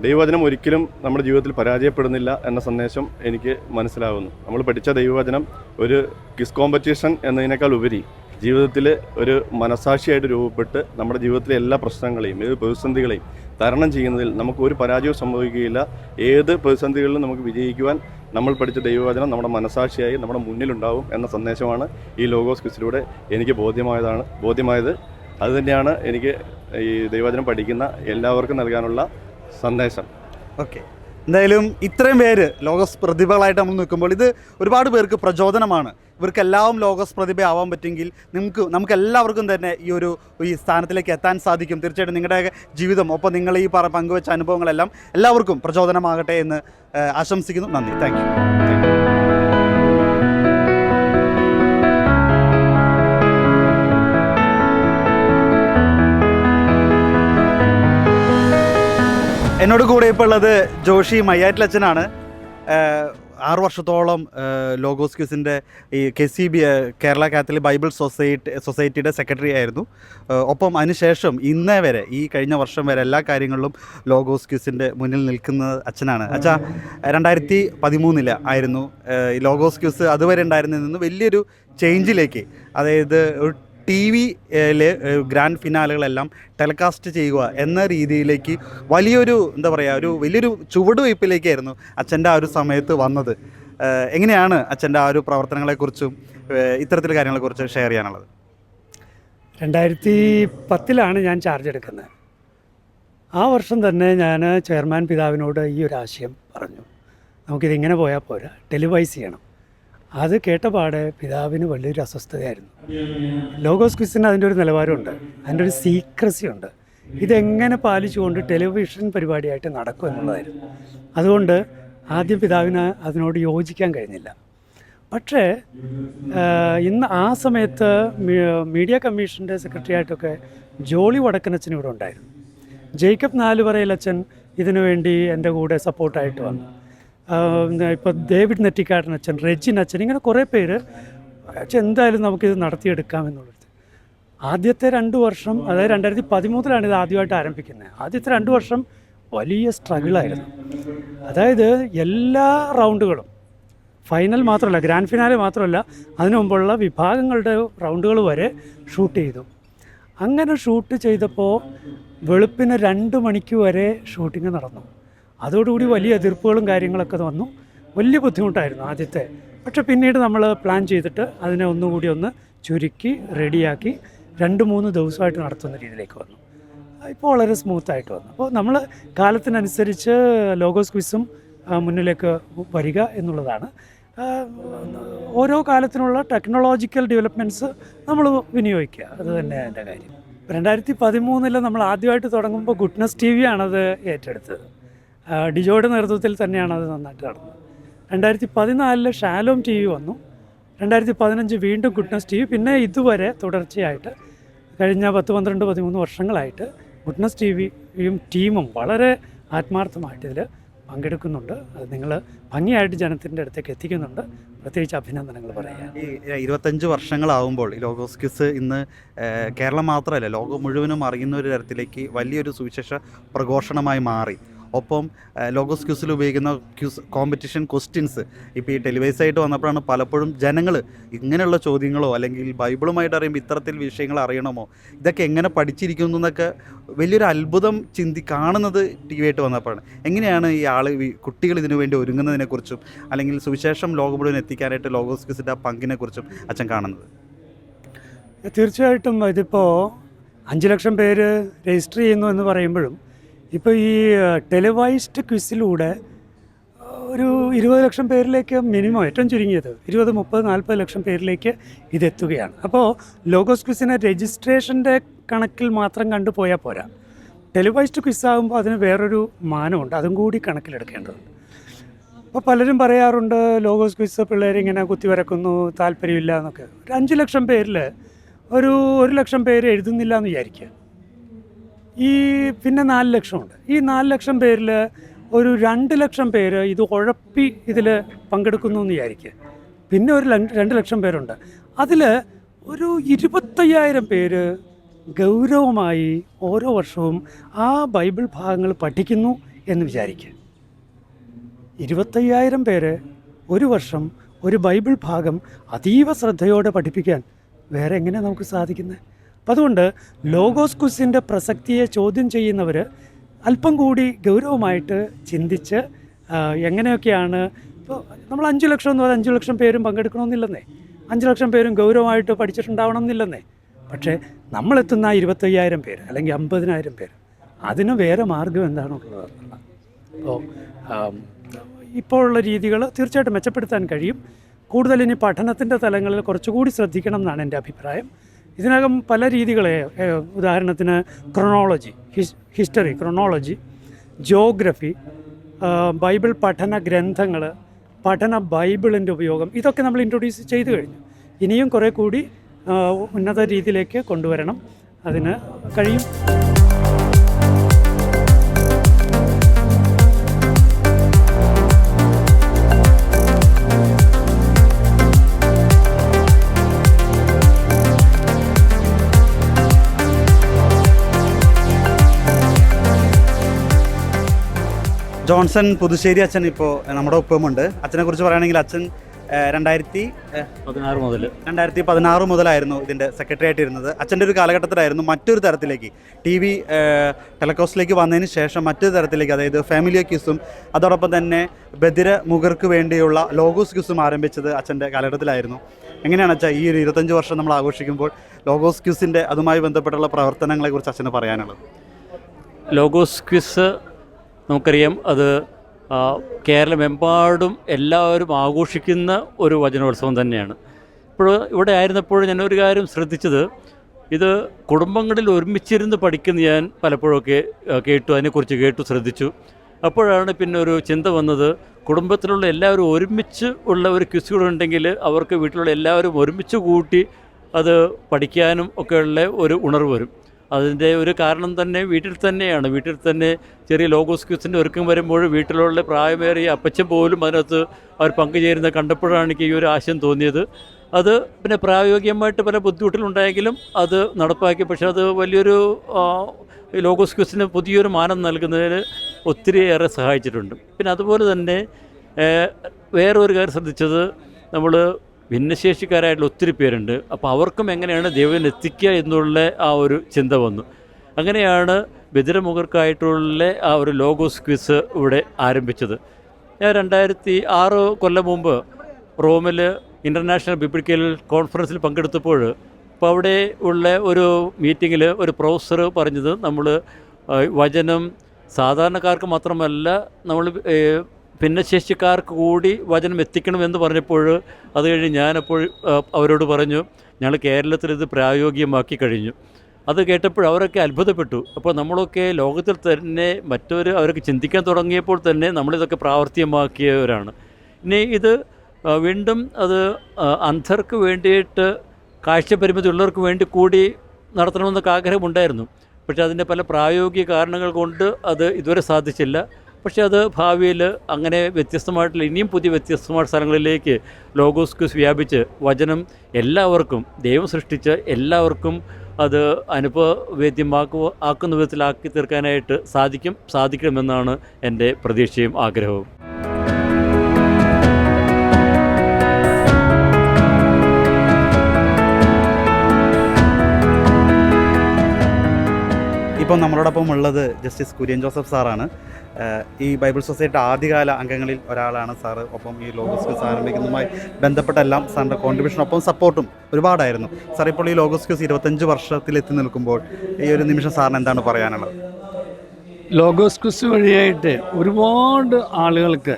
ദൈവവചനം ഒരിക്കലും നമ്മുടെ ജീവിതത്തിൽ പരാജയപ്പെടുന്നില്ല എന്ന സന്ദേശം എനിക്ക് മനസ്സിലാകുന്നു. നമ്മൾ പഠിച്ച ദൈവവചനം ഒരു ക്വിസ് കോമ്പറ്റീഷൻ എന്നതിനേക്കാൾ ഉപരി ജീവിതത്തിൽ ഒരു മനസാക്ഷിയായിട്ട് രൂപപ്പെട്ട് നമ്മുടെ ജീവിതത്തിലെ എല്ലാ പ്രശ്നങ്ങളെയും ഏത് പ്രതിസന്ധികളെയും തരണം ചെയ്യുന്നതിൽ നമുക്ക് ഒരു പരാജയവും സംഭവിക്കുകയില്ല. ഏത് പ്രതിസന്ധികളിലും നമുക്ക് വിജയിക്കുവാൻ നമ്മൾ പഠിച്ച ദൈവവചനം നമ്മുടെ മനസാക്ഷിയായി നമ്മുടെ മുന്നിലുണ്ടാവും എന്ന സന്ദേശമാണ് ഈ ലോഗോസ് ക്വിസിലൂടെ എനിക്ക് ബോധ്യമായത്. അതുതന്നെയാണ് എനിക്ക് ഈ ദൈവവചനം പഠിക്കുന്ന എല്ലാവർക്കും നൽകാനുള്ള സന്ദേശം. ഓക്കെ, എന്തായാലും ഇത്രയും പേര് ലോഗോസ് പ്രതിഭകളായിട്ട് നമ്മൾ നിൽക്കുമ്പോൾ ഇത് ഒരുപാട് പേർക്ക് പ്രചോദനമാണ്. ഇവർക്കെല്ലാം ലോഗോസ് പ്രതിഭ ആവാൻ പറ്റുമെങ്കിൽ നമുക്ക് എല്ലാവർക്കും തന്നെ ഈ സ്ഥാനത്തിലേക്ക് എത്താൻ സാധിക്കും. തീർച്ചയായിട്ടും നിങ്ങളുടെ ജീവിതം, ഒപ്പം നിങ്ങൾ ഈ പങ്കുവെച്ച അനുഭവങ്ങളെല്ലാം എല്ലാവർക്കും പ്രചോദനമാകട്ടെ എന്ന് ആശംസിക്കുന്നു. നന്ദി. Thank you. എന്നോട് കൂടെ ഇപ്പോൾ ഉള്ളത് ജോഷി മയ്യാറ്റിലച്ചനാണ്. 6 വർഷത്തോളം ലോഗോസ് ക്വിസിൻ്റെ ഈ KCB കേരള കാത്തലിക് ബൈബിൾ സൊസൈറ്റിയുടെ സെക്രട്ടറി ആയിരുന്നു. ഒപ്പം അതിനുശേഷം ഇന്നേ വരെ ഈ കഴിഞ്ഞ വർഷം വരെ എല്ലാ കാര്യങ്ങളിലും ലോഗോസ് ക്വിസിൻ്റെ മുന്നിൽ നിൽക്കുന്ന അച്ഛനാണ്. അച്ഛാ, 2013 ആയിരുന്നു ഈ ലോഗോസ് ക്വിസ് അതുവരെ ഉണ്ടായിരുന്നതിൽ നിന്ന് വലിയൊരു ചേഞ്ചിലേക്ക്, അതായത് TV-യിൽ ഗ്രാൻഡ് ഫിനാലുകളെല്ലാം ടെലികാസ്റ്റ് ചെയ്യുക എന്ന രീതിയിലേക്ക് വലിയൊരു വലിയൊരു ചുവടുവയ്പ്പിലേക്കായിരുന്നു അച്ഛൻ്റെ ആ ഒരു സമയത്ത് വന്നത്. എങ്ങനെയാണ് അച്ഛൻ്റെ ആ ഒരു പ്രവർത്തനങ്ങളെക്കുറിച്ചും ഇത്തരത്തിലുള്ള കാര്യങ്ങളെക്കുറിച്ച് ഷെയർ ചെയ്യാനുള്ളത്? 2010 ഞാൻ ചാർജ് എടുക്കുന്നത്. ആ വർഷം തന്നെ ഞാൻ ചെയർമാൻ പിതാവിനോട് ഈ ഒരു ആശയം പറഞ്ഞു, നമുക്കിതിങ്ങനെ പോയാൽ പോരാ, ടെലിവൈസ് ചെയ്യണം. അത് കേട്ടപാടെ പിതാവിന് വലിയൊരു അസ്വസ്ഥതയായിരുന്നു. ലോഗോസ് ക്വിസിന് അതിൻ്റെ ഒരു നിലവാരമുണ്ട്, അതിൻ്റെ ഒരു സീക്രസി ഉണ്ട്. ഇതെങ്ങനെ പാലിച്ചുകൊണ്ട് ടെലിവിഷൻ പരിപാടിയായിട്ട് നടക്കും എന്നുള്ളതായിരുന്നു. അതുകൊണ്ട് ആദ്യം പിതാവിന് അതിനോട് യോജിക്കാൻ കഴിഞ്ഞില്ല. പക്ഷേ ഇന്ന് ആ സമയത്ത് മീഡിയ കമ്മീഷൻ്റെ സെക്രട്ടറി ആയിട്ടൊക്കെ ജോളി വടക്കനച്ചൻ ഇവിടെ ഉണ്ടായിരുന്നു. ജേക്കബ് നാലുപറയിലച്ചൻ ഇതിനു വേണ്ടി എൻ്റെ കൂടെ സപ്പോർട്ടായിട്ട് വന്നു. ഇപ്പോൾ ഡേവിഡ് നെറ്റിക്കാടനച്ഛൻ, റെജിൻ അച്ഛൻ, ഇങ്ങനെ കുറേ പേര് അച്ഛൻ എന്തായാലും നമുക്കിത് നടത്തിയെടുക്കാമെന്നുള്ളത്. ആദ്യത്തെ 2 വർഷം, അതായത് 2013 ഇത് ആദ്യമായിട്ട് ആരംഭിക്കുന്നത്. ആദ്യത്തെ 2 വർഷം വലിയ സ്ട്രഗിളായിരുന്നു. അതായത് എല്ലാ റൗണ്ടുകളും, ഫൈനൽ മാത്രമല്ല, ഗ്രാൻഡ് ഫിനാലെ മാത്രമല്ല, അതിനു മുമ്പുള്ള വിഭാഗങ്ങളുടെ റൗണ്ടുകൾ വരെ ഷൂട്ട് ചെയ്തു. അങ്ങനെ ഷൂട്ട് ചെയ്തപ്പോൾ വെളുപ്പിന് 2 മണിക്ക് വരെ ഷൂട്ടിങ് നടന്നു. അതോടുകൂടി വലിയ എതിർപ്പുകളും കാര്യങ്ങളൊക്കെ വന്നു. വലിയ ബുദ്ധിമുട്ടായിരുന്നു ആദ്യത്തെ. പക്ഷെ പിന്നീട് നമ്മൾ പ്ലാൻ ചെയ്തിട്ട് അതിനെ ഒന്നുകൂടി ഒന്ന് ചുരുക്കി റെഡിയാക്കി 2-3 ദിവസമായിട്ട് നടത്തുന്ന രീതിയിലേക്ക് വന്നു. ഇപ്പോൾ വളരെ സ്മൂത്തായിട്ട് വന്നു. അപ്പോൾ നമ്മൾ കാലത്തിനനുസരിച്ച് ലോഗോസ് ക്വിസും മുന്നിലേക്ക് വരിക എന്നുള്ളതാണ്. ഓരോ കാലത്തിനുള്ള ടെക്നോളജിക്കൽ ഡെവലപ്മെൻറ്റ്സ് നമ്മൾ വിനിയോഗിക്കുക, അത് തന്നെ എൻ്റെ കാര്യം. 2013 നമ്മൾ ആദ്യമായിട്ട് തുടങ്ങുമ്പോൾ ഗുഡ്നസ് TV ആണത് ഏറ്റെടുത്തത്. ഡിജോയുടെ നേതൃത്വത്തിൽ തന്നെയാണ് അത് നന്നായിട്ട് നടന്നത്. 2014 ഷാലോം TV വന്നു. 2015 വീണ്ടും ഗുഡ്നസ് TV. പിന്നെ ഇതുവരെ തുടർച്ചയായിട്ട് കഴിഞ്ഞ 10-12-13 വർഷങ്ങളായിട്ട് ഗുഡ്നസ് TVയും ടീമും വളരെ ആത്മാർത്ഥമായിട്ട് ഇതിൽ പങ്കെടുക്കുന്നുണ്ട്. അത് നിങ്ങൾ ഭംഗിയായിട്ട് ജനത്തിൻ്റെ അടുത്തേക്ക് എത്തിക്കുന്നുണ്ട്. പ്രത്യേകിച്ച് അഭിനന്ദനങ്ങൾ പറയാം. ഈ 25 വർഷങ്ങളാവുമ്പോൾ ഈ ലോഗോസ് ക്വിസ് ഇന്ന് കേരളം മാത്രമല്ല, ലോകം മുഴുവനും അറിയുന്ന ഒരു തരത്തിലേക്ക് വലിയൊരു സുവിശേഷ പ്രഘോഷണമായി മാറി. ഒപ്പം ലോഗോസ് ക്വിസിൽ ഉപയോഗിക്കുന്ന കോമ്പറ്റീഷൻ ക്വസ്റ്റ്യൻസ് ഇപ്പോൾ ഈ ടെലിവൈസായിട്ട് വന്നപ്പോഴാണ് പലപ്പോഴും ജനങ്ങൾ ഇങ്ങനെയുള്ള ചോദ്യങ്ങളോ അല്ലെങ്കിൽ ബൈബിളുമായിട്ട് അറിയുമ്പോൾ ഇത്തരത്തിൽ വിഷയങ്ങൾ അറിയണമോ, ഇതൊക്കെ എങ്ങനെ പഠിച്ചിരിക്കുന്നു എന്നൊക്കെ വലിയൊരു അത്ഭുതം കാണുന്നത് TV ആയിട്ട് വന്നപ്പോഴാണ്. എങ്ങനെയാണ് ഈ കുട്ടികൾ ഇതിനു വേണ്ടി ഒരുങ്ങുന്നതിനെക്കുറിച്ചും അല്ലെങ്കിൽ സുവിശേഷം ലോകം മുഴുവൻ എത്തിക്കാനായിട്ട് ലോഗോസ് ക്വിസിൻ്റെ ആ പങ്കിനെക്കുറിച്ചും അച്ഛൻ കാണുന്നത്? തീർച്ചയായിട്ടും ഇതിപ്പോൾ 5 ലക്ഷം പേര് രജിസ്റ്റർ ചെയ്യുന്നു എന്ന് പറയുമ്പോഴും ഇപ്പോൾ ഈ ടെലിവൈസ്ഡ് ക്വിസിലൂടെ ഒരു 20 ലക്ഷം പേരിലേക്ക് മിനിമം, ഏറ്റവും ചുരുങ്ങിയത് 20, 30, 40 ലക്ഷം പേരിലേക്ക് ഇതെത്തുകയാണ്. അപ്പോൾ ലോഗോസ് ക്വിസിനെ രജിസ്ട്രേഷൻ്റെ കണക്കിൽ മാത്രം കണ്ടുപോയാൽ പോരാ. ടെലിവൈസ്ഡ് ക്വിസ്സാകുമ്പോൾ അതിന് വേറൊരു മാനമുണ്ട്, അതും കൂടി കണക്കിലെടുക്കേണ്ടതുണ്ട്. അപ്പോൾ പലരും പറയാറുണ്ട് ലോഗോസ് ക്വിസ് പിള്ളേരിങ്ങനെ കുത്തിവരക്കുന്നു, താല്പര്യമില്ല എന്നൊക്കെ. ഒരു 5 ലക്ഷം പേരിൽ ഒരു 1 ലക്ഷം പേര് എഴുതുന്നില്ല എന്ന് വിചാരിക്കുക. പിന്നെ 4 ലക്ഷമുണ്ട്. ഈ 4 ലക്ഷം പേരിൽ ഒരു 2 ലക്ഷം പേര് ഇത് ഉഴപ്പി ഇതിൽ പങ്കെടുക്കുന്നു എന്ന് വിചാരിക്കുക. പിന്നെ ഒരു 2 ലക്ഷം പേരുണ്ട്. അതിൽ ഒരു 25,000 പേര് ഗൗരവമായി ഓരോ വർഷവും ആ ബൈബിൾ ഭാഗങ്ങൾ പഠിക്കുന്നു എന്ന് വിചാരിക്കുക. 25,000 പേര് ഒരു വർഷം ഒരു ബൈബിൾ ഭാഗം അതീവ ശ്രദ്ധയോടെ പഠിപ്പിക്കാൻ വേറെ എങ്ങനെയാണ് നമുക്ക് സാധിക്കുന്നത്? അപ്പം അതുകൊണ്ട് ലോഗോസ് ക്വിസിൻ്റെ പ്രസക്തിയെ ചോദ്യം ചെയ്യുന്നവർ അല്പം കൂടി ഗൗരവമായിട്ട് ചിന്തിച്ച് എങ്ങനെയൊക്കെയാണ് ഇപ്പോൾ നമ്മൾ 5 ലക്ഷം എന്ന് പറഞ്ഞാൽ 5 ലക്ഷം പേരും പങ്കെടുക്കണമെന്നില്ലെന്നേ, 5 ലക്ഷം പേരും ഗൗരവമായിട്ട് പഠിച്ചിട്ടുണ്ടാവണം എന്നില്ലെന്നേ. പക്ഷേ നമ്മളെത്തുന്ന 25,000 പേര് അല്ലെങ്കിൽ 50,000 പേര്, അതിന് വേറെ മാർഗം എന്താണുള്ളത്? അപ്പോൾ ഇപ്പോഴുള്ള രീതികൾ തീർച്ചയായിട്ടും മെച്ചപ്പെടുത്താൻ കഴിയും. കൂടുതൽ ഇനി പഠനത്തിൻ്റെ തലങ്ങളിൽ കുറച്ചുകൂടി ശ്രദ്ധിക്കണം എന്നാണ് എൻ്റെ അഭിപ്രായം. ഇതിനകം പല രീതികളെ, ഉദാഹരണത്തിന് chronology, history, chronology, geography, Bible പഠന ഗ്രന്ഥങ്ങൾ, പഠന ബൈബിളിൻ്റെ ഉപയോഗം, ഇതൊക്കെ നമ്മൾ ഇൻട്രൊഡ്യൂസ് ചെയ്തു കഴിഞ്ഞു. ഇനിയും കുറേ കൂടി ഉന്നത രീതിയിലേക്ക് കൊണ്ടുവരണം. അതിന് കഴിയും. ജോൺസൺ പുതുശ്ശേരി അച്ഛൻ ഇപ്പോൾ നമ്മുടെ ഒപ്പമുണ്ട്. അച്ഛനെക്കുറിച്ച് പറയുകയാണെങ്കിൽ അച്ഛൻ 2016 മുതലായിരുന്നു ഇതിൻ്റെ സെക്രട്ടറി ആയിട്ടിരുന്നത്. അച്ഛൻ്റെ ഒരു കാലഘട്ടത്തിലായിരുന്നു മറ്റൊരു തരത്തിലേക്ക് TV ടെലക്കോസ്റ്റിലേക്ക് വന്നതിന് ശേഷം മറ്റൊരു തരത്തിലേക്ക്, അതായത് ഫാമിലി ക്യൂസും അതോടൊപ്പം തന്നെ ബധിര മുഖർക്ക് വേണ്ടിയുള്ള ലോഗോസ് ക്യൂസും ആരംഭിച്ചത് അച്ഛൻ്റെ കാലഘട്ടത്തിലായിരുന്നു. എങ്ങനെയാണ് അച്ഛാ ഈ ഒരു 25 വർഷം നമ്മൾ ആഘോഷിക്കുമ്പോൾ ലോഗോസ് ക്യൂസിൻ്റെ അതുമായി ബന്ധപ്പെട്ടുള്ള പ്രവർത്തനങ്ങളെക്കുറിച്ച് അച്ഛന് പറയാനുള്ളത്? ലോഗോസ് ക്വിസ് നമുക്കറിയാം, അത് കേരളമെമ്പാടും എല്ലാവരും ആഘോഷിക്കുന്ന ഒരു വചനോത്സവം തന്നെയാണ്. ഇപ്പോൾ ഇവിടെ ആയിരുന്നപ്പോൾ ഞാനൊരു കാര്യം ശ്രദ്ധിച്ചത്, ഇത് കുടുംബങ്ങളിൽ ഒരുമിച്ചിരുന്ന് പഠിക്കുന്ന ഞാൻ പലപ്പോഴൊക്കെ കേട്ടു, അതിനെക്കുറിച്ച് കേട്ടു, ശ്രദ്ധിച്ചു. അപ്പോഴാണ് പിന്നെ ഒരു ചിന്ത വന്നത്, കുടുംബത്തിലുള്ള എല്ലാവരും ഒരുമിച്ച് ഉള്ള ഒരു ക്വിസുകളുണ്ടെങ്കിൽ അവർക്ക് വീട്ടിലുള്ള എല്ലാവരും ഒരുമിച്ച് കൂട്ടി അത് പഠിക്കാനും ഒക്കെയുള്ള ഒരു ഉണർവ് വരും. അതിൻ്റെ ഒരു കാരണം തന്നെ വീട്ടിൽ തന്നെയാണ്. വീട്ടിൽ തന്നെ ചെറിയ ലോഗോസ് ക്വിസിൻ്റെ ഒരുക്കം വരുമ്പോൾ വീട്ടിലുള്ള പ്രായമേറിയ അപ്പച്ചൻ പോലും അതിനകത്ത് അവർ പങ്കുചേരുന്നത് കണ്ടപ്പോഴാണ് എനിക്ക് ഈ ഒരു ആശയം തോന്നിയത്. അത് പിന്നെ പ്രായോഗികമായിട്ട് പല ബുദ്ധിമുട്ടുകളുണ്ടായെങ്കിലും അത് നടപ്പാക്കി. പക്ഷേ അത് വലിയൊരു ലോഗോസ് ക്വിസിന് പുതിയൊരു മാനം നൽകുന്നതിന് ഒത്തിരിയേറെ സഹായിച്ചിട്ടുണ്ട്. പിന്നെ അതുപോലെ തന്നെ വേറൊരു കാര്യം ശ്രദ്ധിച്ചത്, നമ്മൾ ഭിന്നശേഷിക്കാരായിട്ടുള്ള ഒത്തിരി പേരുണ്ട്. അപ്പോൾ അവർക്കും എങ്ങനെയാണ് ദൈവം എത്തിക്കുക എന്നുള്ള ആ ഒരു ചിന്ത വന്നു. അങ്ങനെയാണ് ബധിരമുഖർക്കായിട്ടുള്ള ആ ഒരു ലോഗോസ് ക്വിസ് ഇവിടെ ആരംഭിച്ചത്. ഞാൻ 2006 കൊല്ലം മുമ്പ് റോമിൽ ഇൻ്റർനാഷണൽ ബിബ്ലിക്കൽ കോൺഫറൻസിൽ പങ്കെടുത്തപ്പോൾ, അപ്പോൾ അവിടെ ഉള്ള ഒരു മീറ്റിങ്ങിൽ ഒരു പ്രൊഫസർ പറഞ്ഞത്, നമ്മൾ വചനം സാധാരണക്കാർക്ക് മാത്രമല്ല നമ്മൾ ഭിന്നശേഷിക്കാർക്ക് കൂടി വചനം എത്തിക്കണമെന്ന് പറഞ്ഞപ്പോൾ, അത് കഴിഞ്ഞ് ഞാനപ്പോൾ അവരോട് പറഞ്ഞു, ഞങ്ങൾ കേരളത്തിൽ ഇത് പ്രായോഗികമാക്കി കഴിഞ്ഞു. അത് കേട്ടപ്പോൾ അവരൊക്കെ അത്ഭുതപ്പെട്ടു. അപ്പോൾ നമ്മളൊക്കെ ലോകത്തിൽ തന്നെ മറ്റൊരു അവർക്ക് ചിന്തിക്കാൻ തുടങ്ങിയപ്പോൾ തന്നെ നമ്മളിതൊക്കെ പ്രാവർത്തികമാക്കിയവരാണ്. ഇനി ഇത് വീണ്ടും അത് അന്ധർക്ക് വേണ്ടിയിട്ട്, കാഴ്ചപരിമിതി ഉള്ളവർക്ക് വേണ്ടി കൂടി നടത്തണമെന്നൊക്കെ ആഗ്രഹമുണ്ടായിരുന്നു. പക്ഷേ അതിൻ്റെ പല പ്രായോഗിക കാരണങ്ങൾ കൊണ്ട് അത് ഇതുവരെ സാധിച്ചില്ല. പക്ഷേ അത് ഭാവിയിൽ അങ്ങനെ വ്യത്യസ്തമായിട്ടുള്ള ഇനിയും പുതിയ വ്യത്യസ്തമായ സ്ഥലങ്ങളിലേക്ക് ലോഗോസ് ക്വിസ് വ്യാപിച്ച് വചനം എല്ലാവർക്കും, ദൈവം സൃഷ്ടിച്ച എല്ലാവർക്കും അത് അനുഭവവേദ്യമാക്കുന്ന വിധത്തിലാക്കി തീർക്കാനായിട്ട് സാധിക്കണമെന്നാണ് എൻ്റെ പ്രതീക്ഷയും ആഗ്രഹവും. ഇപ്പം നമ്മളോടൊപ്പം ഉള്ളത് ജസ്റ്റിസ് കുര്യൻ ജോസഫ് സാറാണ്. ഈ ബൈബിൾ സൊസൈറ്റി ആദ്യകാല അംഗങ്ങളിൽ ഒരാളാണ് സാറ്. ഒപ്പം ഈ ലോഗോസ് ക്വിസ് ആരംഭിക്കുന്നതുമായി ബന്ധപ്പെട്ടെല്ലാം സാറിൻ്റെ കോൺട്രിബ്യൂഷനൊപ്പം സപ്പോർട്ടും ഒരുപാടായിരുന്നു. സാർ, ഇപ്പോൾ ഈ ലോഗോസ് ക്വിസ് 25 വർഷത്തിലെത്തി നിൽക്കുമ്പോൾ ഈ ഒരു നിമിഷം സാറിന് എന്താണ് പറയാനുള്ളത്? ലോഗോസ് ക്വിസ് വഴിയായിട്ട് ഒരുപാട് ആളുകൾക്ക്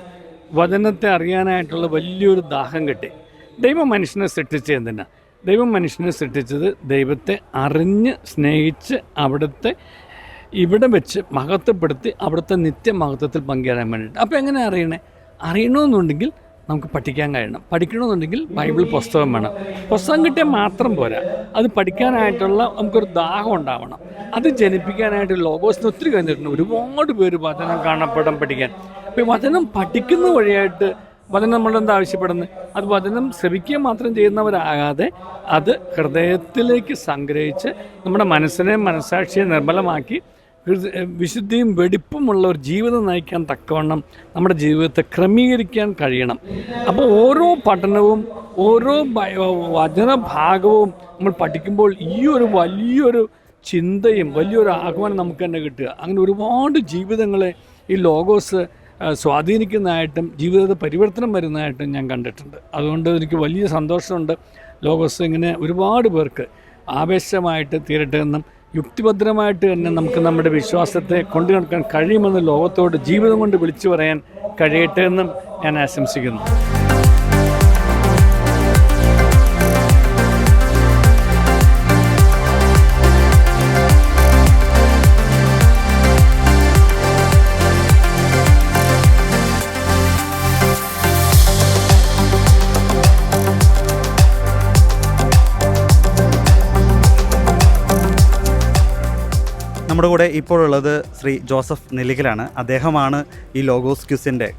വചനത്തെ അറിയാനായിട്ടുള്ള വലിയൊരു ദാഹം കിട്ടി. ദൈവം മനുഷ്യനെ സൃഷ്ടിച്ചത് എന്തിനാ? ദൈവം മനുഷ്യനെ സൃഷ്ടിച്ചത് ദൈവത്തെ അറിഞ്ഞ് സ്നേഹിച്ച് അവിടുത്തെ ഇവിടെ വെച്ച് മഹത്വപ്പെടുത്തി അവിടുത്തെ നിത്യമഹത്വത്തിൽ പങ്കുചേരാൻ വേണ്ടിയിട്ട്. അപ്പോൾ എങ്ങനെ അറിയണമെന്നുണ്ടെങ്കിൽ നമുക്ക് പഠിക്കാൻ കഴിയണം. പഠിക്കണമെന്നുണ്ടെങ്കിൽ ബൈബിൾ പുസ്തകം വേണം. പുസ്തകം കിട്ടിയാൽ മാത്രം പോരാ, അത് പഠിക്കാനായിട്ടുള്ള നമുക്കൊരു ദാഹം ഉണ്ടാവണം. അത് ജനിപ്പിക്കാനായിട്ട് ലോഗോസിന് ഒത്തിരി കഴിഞ്ഞിട്ടുണ്ട്. ഒരുപാട് പേര് വചനം കാണപ്പെടാൻ പഠിക്കാൻ. അപ്പോൾ ഈ വചനം പഠിക്കുന്ന വഴിയായിട്ട് വചനം നമ്മളെന്താ ആവശ്യപ്പെടുന്നത്? അത് വചനം ശ്രവിക്കുക മാത്രം ചെയ്യുന്നവരാകാതെ അത് ഹൃദയത്തിലേക്ക് സംഗ്രഹിച്ച് നമ്മുടെ മനസ്സാക്ഷിയെ നിർമ്മലമാക്കി വിശുദ്ധിയും വെടിപ്പുമുള്ള ഒരു ജീവിതം നയിക്കാൻ തക്കവണ്ണം നമ്മുടെ ജീവിതത്തെ ക്രമീകരിക്കാൻ കഴിയണം. അപ്പോൾ ഓരോ പഠനവും ഓരോ വചനഭാഗവും നമ്മൾ പഠിക്കുമ്പോൾ ഈ ഒരു വലിയൊരു ചിന്തയും വലിയൊരു ആഹ്വാനം നമുക്ക് തന്നെ കിട്ടുക. അങ്ങനെ ഒരുപാട് ജീവിതങ്ങളെ ഈ ലോഗോസ് സ്വാധീനിക്കുന്നതായിട്ടും ജീവിതത്തിൽ പരിവർത്തനം വരുന്നതായിട്ടും ഞാൻ കണ്ടിട്ടുണ്ട്. അതുകൊണ്ട് എനിക്ക് വലിയ സന്തോഷമുണ്ട്. ലോഗോസ് ഇങ്ങനെ ഒരുപാട് പേർക്ക് ആവേശമായിട്ട് തീരട്ടെ എന്നും യുക്തിഭദ്രമായിട്ട് തന്നെ നമുക്ക് നമ്മുടെ വിശ്വാസത്തെ കൊണ്ടു നടക്കാൻ കഴിയുമെന്ന് ലോകത്തോട് ജീവിതം കൊണ്ട് വിളിച്ചു പറയാൻ കഴിയട്ടെ എന്നും ഞാൻ ആശംസിക്കുന്നു. നമ്മുടെ കൂടെ ഇപ്പോഴുള്ളത് ശ്രീ ജോസഫ് നെല്ലിക്കലാണ്. അദ്ദേഹമാണ് ഈ ലോഗോസ് ക്യൂസിൻ്റെ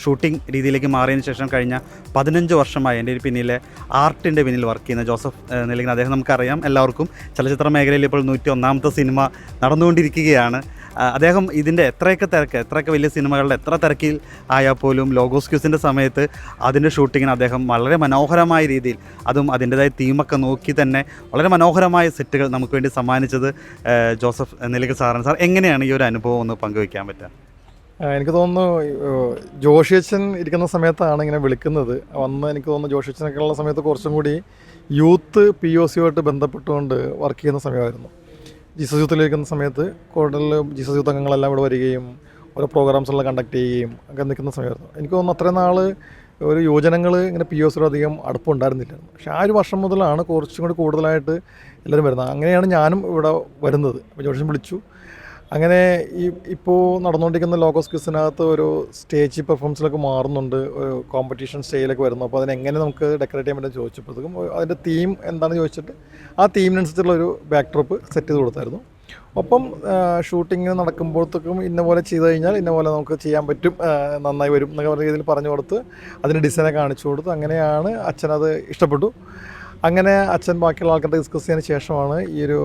ഷൂട്ടിംഗ് രീതിയിലേക്ക് മാറിയതിന് ശേഷം കഴിഞ്ഞ 15 വർഷമായി എൻ്റെ പിന്നിലെ ആർട്ടിൻ്റെ പിന്നിൽ വർക്ക് ചെയ്യുന്ന ജോസഫ് നെല്ലിക്കൽ. അദ്ദേഹം നമുക്കറിയാം എല്ലാവർക്കും. ചലച്ചിത്ര മേഖലയിൽ ഇപ്പോൾ 101ാമത്തെ സിനിമ നടന്നുകൊണ്ടിരിക്കുകയാണ്. അദ്ദേഹം ഇതിൻ്റെ എത്രയൊക്കെ വലിയ സിനിമകളുടെ എത്ര തിരക്കിൽ ആയാൽ പോലും ലോഗോസ് ക്യൂസിൻ്റെ സമയത്ത് അതിൻ്റെ ഷൂട്ടിങ്ങിന് അദ്ദേഹം വളരെ മനോഹരമായ രീതിയിൽ, അതും അതിൻ്റെതായ തീമൊക്കെ നോക്കി തന്നെ വളരെ മനോഹരമായ സെറ്റുകൾ നമുക്ക് വേണ്ടി സമ്മാനിച്ചത് ജോസഫ് നെല്ലിക്കൽ സാറാണ്. സാർ, എങ്ങനെയാണ് ഈ ഒരു അനുഭവം ഒന്ന് പങ്കുവയ്ക്കാൻ പറ്റുക? എനിക്ക് തോന്നുന്നു ജോഷിയച്ചൻ ഇരിക്കുന്ന സമയത്താണ് ഇങ്ങനെ വിളിക്കുന്നത്. വന്ന് എനിക്ക് തോന്നുന്നു ജോഷിയച്ചനൊക്കെ ഉള്ള സമയത്ത് കുറച്ചും കൂടി യൂത്ത് POC ബന്ധപ്പെട്ടുകൊണ്ട് വർക്ക് ചെയ്യുന്ന സമയമായിരുന്നു. ജീസസ് യൂത്തിലിരിക്കുന്ന സമയത്ത് കൂടുതൽ ജീസസ് യൂത്ത് അംഗങ്ങളെല്ലാം ഇവിടെ വരികയും ഓരോ പ്രോഗ്രാംസെല്ലാം കണ്ടക്ട് ചെയ്യുകയും ഒക്കെ നിൽക്കുന്ന സമയമായിരുന്നു. എനിക്ക് തോന്നുന്നു അത്രയും നാൾ ഒരു യുവജനങ്ങൾ ഇങ്ങനെ POC അധികം അടുപ്പമുണ്ടായിരുന്നില്ലായിരുന്നു. പക്ഷേ ആ ഒരു വർഷം മുതലാണ് കുറച്ചും കൂടി കൂടുതലായിട്ട് എല്ലാവരും വരുന്നത്. അങ്ങനെയാണ് ഞാനും ഇവിടെ വരുന്നത്. അപ്പോൾ ജോഷൻ വിളിച്ചു. അങ്ങനെ ഇപ്പോൾ നടന്നുകൊണ്ടിരിക്കുന്ന ലോഗോസ് ക്വിസിനകത്ത് ഒരു സ്റ്റേജ് പെർഫോമൻസിലൊക്കെ മാറുന്നുണ്ട്, ഒരു കോമ്പറ്റീഷൻ സ്റ്റേജിലൊക്കെ വരുന്നു. അപ്പോൾ അതിനെങ്ങനെ നമുക്ക് ഡെക്കറേറ്റ് ചെയ്യാൻ പറ്റും ചോദിച്ചപ്പോഴത്തേക്കും അതിൻ്റെ തീം എന്താണെന്ന് ചോദിച്ചിട്ട് ആ തീമിനനുസരിച്ചുള്ള ഒരു ബാക്ക് ഡ്രോപ്പ് സെറ്റ് ചെയ്ത് കൊടുത്തായിരുന്നു. ഒപ്പം ഷൂട്ടിങ് നടക്കുമ്പോഴത്തേക്കും ഇന്ന പോലെ ചെയ്ത് കഴിഞ്ഞാൽ ഇന്ന പോലെ നമുക്ക് ചെയ്യാൻ പറ്റും, നന്നായി വരും എന്നൊക്കെ പറഞ്ഞ രീതിയിൽ പറഞ്ഞു കൊടുത്ത് അതിന് ഡിസൈനെ കാണിച്ചു കൊടുത്ത് അങ്ങനെയാണ് അച്ഛനത് ഇഷ്ടപ്പെട്ടു. അങ്ങനെ അച്ഛൻ ബാക്കിയുള്ള ആൾക്കാരുടെ ഡിസ്കസ് ചെയ്തതിന് ശേഷമാണ് ഈ ഒരു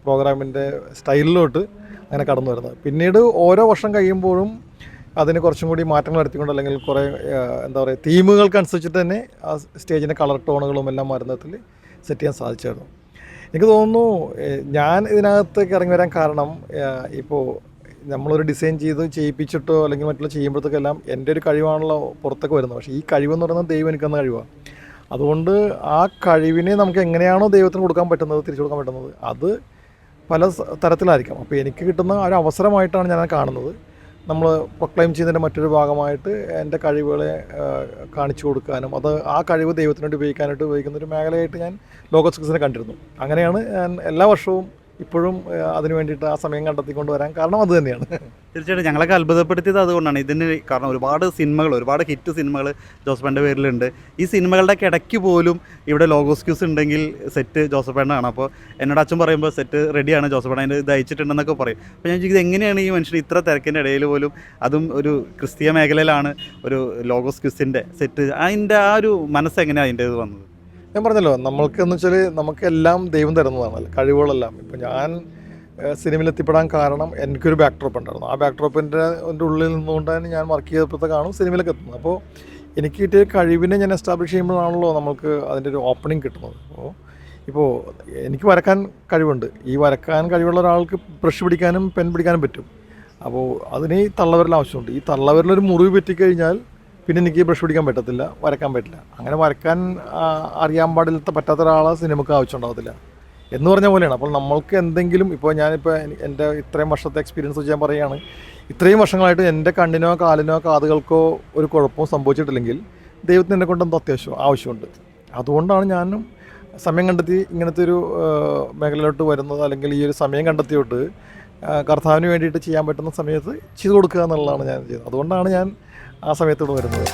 പ്രോഗ്രാമിൻ്റെ സ്റ്റൈലിലോട്ട് അങ്ങനെ കടന്നു വരുന്നത്. പിന്നീട് ഓരോ വർഷം കഴിയുമ്പോഴും അതിന് കുറച്ചും കൂടി മാറ്റങ്ങൾ വരുത്തിക്കൊണ്ട്, അല്ലെങ്കിൽ കുറേ എന്താ പറയുക, തീമുകൾക്കനുസരിച്ചിട്ട് തന്നെ ആ സ്റ്റേജിൻ്റെ കളർ ടോണുകളും എല്ലാം മരുന്നത്തിൽ സെറ്റ് ചെയ്യാൻ സാധിച്ചായിരുന്നു. എനിക്ക് തോന്നുന്നു ഞാൻ ഇതിനകത്തേക്ക് ഇറങ്ങി വരാൻ കാരണം, ഇപ്പോൾ നമ്മളൊരു ഡിസൈൻ ചെയ്യിപ്പിച്ചിട്ടോ അല്ലെങ്കിൽ മറ്റുള്ള ചെയ്യുമ്പോഴത്തേക്കെല്ലാം എൻ്റെ ഒരു കഴിവാണല്ലോ പുറത്തൊക്കെ വരുന്നത്. പക്ഷേ ഈ കഴിവെന്ന് പറയുന്നത് ദൈവം എനിക്കെന്ന കഴിവാണ്. അതുകൊണ്ട് ആ കഴിവിനെ നമുക്ക് എങ്ങനെയാണോ ദൈവത്തിന് കൊടുക്കാൻ പറ്റുന്നത്, തിരിച്ചു കൊടുക്കാൻ പറ്റുന്നത്, അത് പല തരത്തിലായിരിക്കാം. അപ്പോൾ എനിക്ക് കിട്ടുന്ന ഒരു അവസരമായിട്ടാണ് ഞാൻ കാണുന്നത്. നമ്മൾ പ്രൊക്ലെയിം ചെയ്യുന്നതിൻ്റെ മറ്റൊരു ഭാഗമായിട്ട് എൻ്റെ കഴിവുകളെ കാണിച്ചു കൊടുക്കാനും അത് ആ കഴിവ് ദൈവത്തിനായിട്ട് ഉപയോഗിക്കുന്ന ഒരു മേഖലയായിട്ട് ഞാൻ ലോഗോസ് ക്വിസിനെ കണ്ടിരുന്നു. അങ്ങനെയാണ് ഞാൻ എല്ലാ വർഷവും ഇപ്പോഴും അതിന് വേണ്ടിയിട്ട് ആ സമയം കണ്ടെത്തിക്കൊണ്ട് വരാൻ കാരണം അത് തന്നെയാണ്. തീർച്ചയായിട്ടും ഞങ്ങളൊക്കെ അത്ഭുതപ്പെടുത്തിയത് അതുകൊണ്ടാണ്. ഇതിന് കാരണം ഒരുപാട് ഹിറ്റ് സിനിമകൾ ജോസഫേൻ്റെ പേരിലുണ്ട്. ഈ സിനിമകളുടെ ഇടയ്ക്ക് പോലും ഇവിടെ ലോഗോസ് ക്യൂസ് ഉണ്ടെങ്കിൽ സെറ്റ് ജോസഫേണ്ണാണ്. അപ്പോൾ എന്നോട് അച്ഛൻ പറയുമ്പോൾ സെറ്റ് റെഡിയാണ്, ജോസഫേണ്ണ അതിൻ്റെ ഇത് അയച്ചിട്ടുണ്ടെന്നൊക്കെ പറയും. അപ്പോൾ ഞാൻ ചോദിക്കുന്നത് എങ്ങനെയാണ് ഈ മനുഷ്യൻ ഇത്ര തിരക്കിൻ്റെ ഇടയിൽ പോലും, അതും ഒരു ക്രിസ്തീയ മേഖലയിലാണ് ഒരു ലോഗോസ് ക്യൂസിൻ്റെ സെറ്റ്, അതിൻ്റെ ആ ഒരു മനസ്സെങ്ങനെയാണ് അതിൻ്റെ ഇത് വന്നത്? ഞാൻ പറഞ്ഞല്ലോ, നമ്മൾക്കെന്ന് വെച്ചാൽ നമുക്കെല്ലാം ദൈവം തരുന്നതാണല്ലോ കഴിവുകളെല്ലാം. ഇപ്പം ഞാൻ സിനിമയിൽ എത്തിപ്പെടാൻ കാരണം എനിക്കൊരു ബാക്ക് ഡ്രോപ്പ് ഉണ്ടായിരുന്നു. ആ ബാക്ക് ഡ്രോപ്പിൻ്റെ ഉള്ളിൽ നിന്നുകൊണ്ടാണ് ഞാൻ വർക്ക് ചെയ്തപ്പോഴത്തേക്കാണ് സിനിമയിലേക്ക് എത്തുന്നത്. അപ്പോൾ എനിക്ക് കിട്ടിയ കഴിവിനെ ഞാൻ എസ്റ്റാബ്ലിഷ് ചെയ്യുമ്പോഴാണല്ലോ നമുക്ക് അതിൻ്റെ ഒരു ഓപ്പണിങ് കിട്ടുന്നത്. ഇപ്പോൾ എനിക്ക് വരക്കാൻ കഴിവുണ്ട്. ഈ വരക്കാൻ കഴിവുള്ള ഒരാൾക്ക് ബ്രഷ് പിടിക്കാനും പെൻ പിടിക്കാനും പറ്റും. അപ്പോൾ അതിന് ഈ തള്ളവിരൽ ആവശ്യമുണ്ട്. ഈ തള്ളവിരലൊരു മുറിവ് പറ്റിക്കഴിഞ്ഞാൽ പിന്നെ എനിക്ക് ബ്രഷ് പിടിക്കാൻ പറ്റത്തില്ല, വരക്കാൻ പറ്റില്ല. അങ്ങനെ വരക്കാൻ അറിയാൻ പറ്റാത്ത ഒരാളെ സിനിമക്ക് ആവശ്യമുണ്ടാകത്തില്ല എന്ന് പറഞ്ഞ പോലെയാണ്. അപ്പോൾ നമ്മൾക്ക് എന്തെങ്കിലും, ഇപ്പോൾ ഞാനിപ്പോൾ എൻ്റെ ഇത്രയും വർഷത്തെ എക്സ്പീരിയൻസ് വെച്ച് ഞാൻ പറയുകയാണ്, ഇത്രയും വർഷങ്ങളായിട്ട് എൻ്റെ കണ്ണിനോ കാലിനോ കാതുകൾക്കോ ഒരു കുഴപ്പവും സംഭവിച്ചിട്ടില്ലെങ്കിൽ ദൈവത്തിന് എന്നെ കൊണ്ട് എന്തോ ആവശ്യമുണ്ട്. അതുകൊണ്ടാണ് ഞാനും സമയം കണ്ടെത്തി ഇങ്ങനത്തെ ഒരു മേഖലയിലോട്ട് വരുന്നത്. അല്ലെങ്കിൽ ഈ ഒരു സമയം കണ്ടെത്തിയോട്ട് കർത്താവിന് വേണ്ടിയിട്ട് ചെയ്യാൻ പറ്റുന്ന സമയത്ത് ചെയ്തു കൊടുക്കുക എന്നുള്ളതാണ് ഞാൻ ചെയ്യുന്നത്. അതുകൊണ്ടാണ് ഞാൻ ആ സമയത്തോട് വരുന്നത്.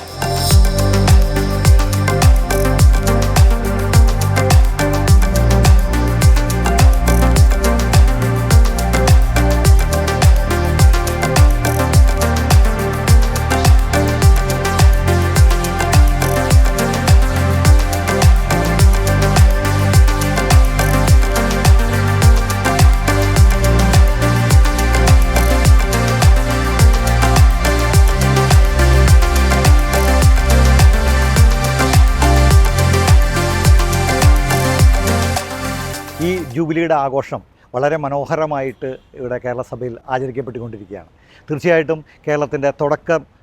ജൂബിലിയുടെ ആഘോഷം വളരെ മനോഹരമായിട്ട് ഇവിടെ കേരള സഭയിൽ ആചരിക്കപ്പെട്ടുകൊണ്ടിരിക്കുകയാണ്. തീർച്ചയായിട്ടും കേരളത്തിൻ്റെ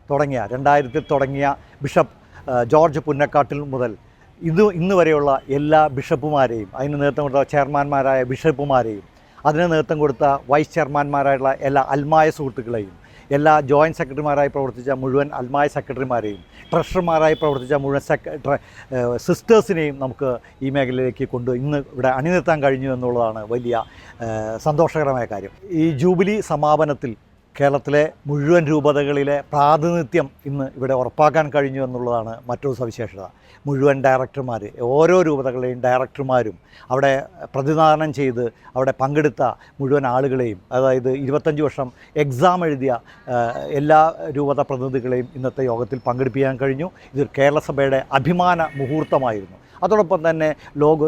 തുടങ്ങിയ 2000 തുടങ്ങിയ ബിഷപ്പ് ജോർജ് പുന്നക്കാട്ടിൽ മുതൽ ഇന്ന് വരെയുള്ള എല്ലാ ബിഷപ്പുമാരെയും, അതിന് നേതൃത്വം കൊടുത്ത ചെയർമാന്മാരായ ബിഷപ്പുമാരെയും, അതിന് നേതൃത്വം കൊടുത്ത വൈസ് ചെയർമാന്മാരായുള്ള എല്ലാ അൽമായ സുഹൃത്തുക്കളെയും, എല്ലാ ജോയിൻറ്റ് സെക്രട്ടറിമാരായി പ്രവർത്തിച്ച മുഴുവൻ അൽമായ സെക്രട്ടറിമാരെയും, ട്രഷറർമാരായി പ്രവർത്തിച്ച മുഴുവൻ സിസ്റ്റേഴ്സിനെയും നമുക്ക് ഈ മേഖലയിലേക്ക് ഇന്ന് ഇവിടെ അണിനിർത്താൻ കഴിഞ്ഞു എന്നുള്ളതാണ് വലിയ സന്തോഷകരമായ കാര്യം. ഈ ജൂബിലി സമാപനത്തിൽ കേരളത്തിലെ മുഴുവൻ രൂപതകളിലെ പ്രാതിനിധ്യം ഇന്ന് ഇവിടെ ഉറപ്പാക്കാൻ കഴിഞ്ഞു എന്നുള്ളതാണ് മറ്റൊരു സവിശേഷത. മുഴുവൻ ഡയറക്ടർമാർ, ഓരോ രൂപതകളുടെയും ഡയറക്ടർമാരും അവിടെ പ്രതിനിധാനം ചെയ്ത് അവിടെ പങ്കെടുത്ത മുഴുവൻ ആളുകളെയും, അതായത് 25 വർഷം എക്സാം എഴുതിയ എല്ലാ രൂപത പ്രതിനിധികളെയും ഇന്നത്തെ യോഗത്തിൽ പങ്കെടുപ്പിക്കാൻ കഴിഞ്ഞു. ഇത് കേരള സഭയുടെ അഭിമാന മുഹൂർത്തമായിരുന്നു. അതോടൊപ്പം തന്നെ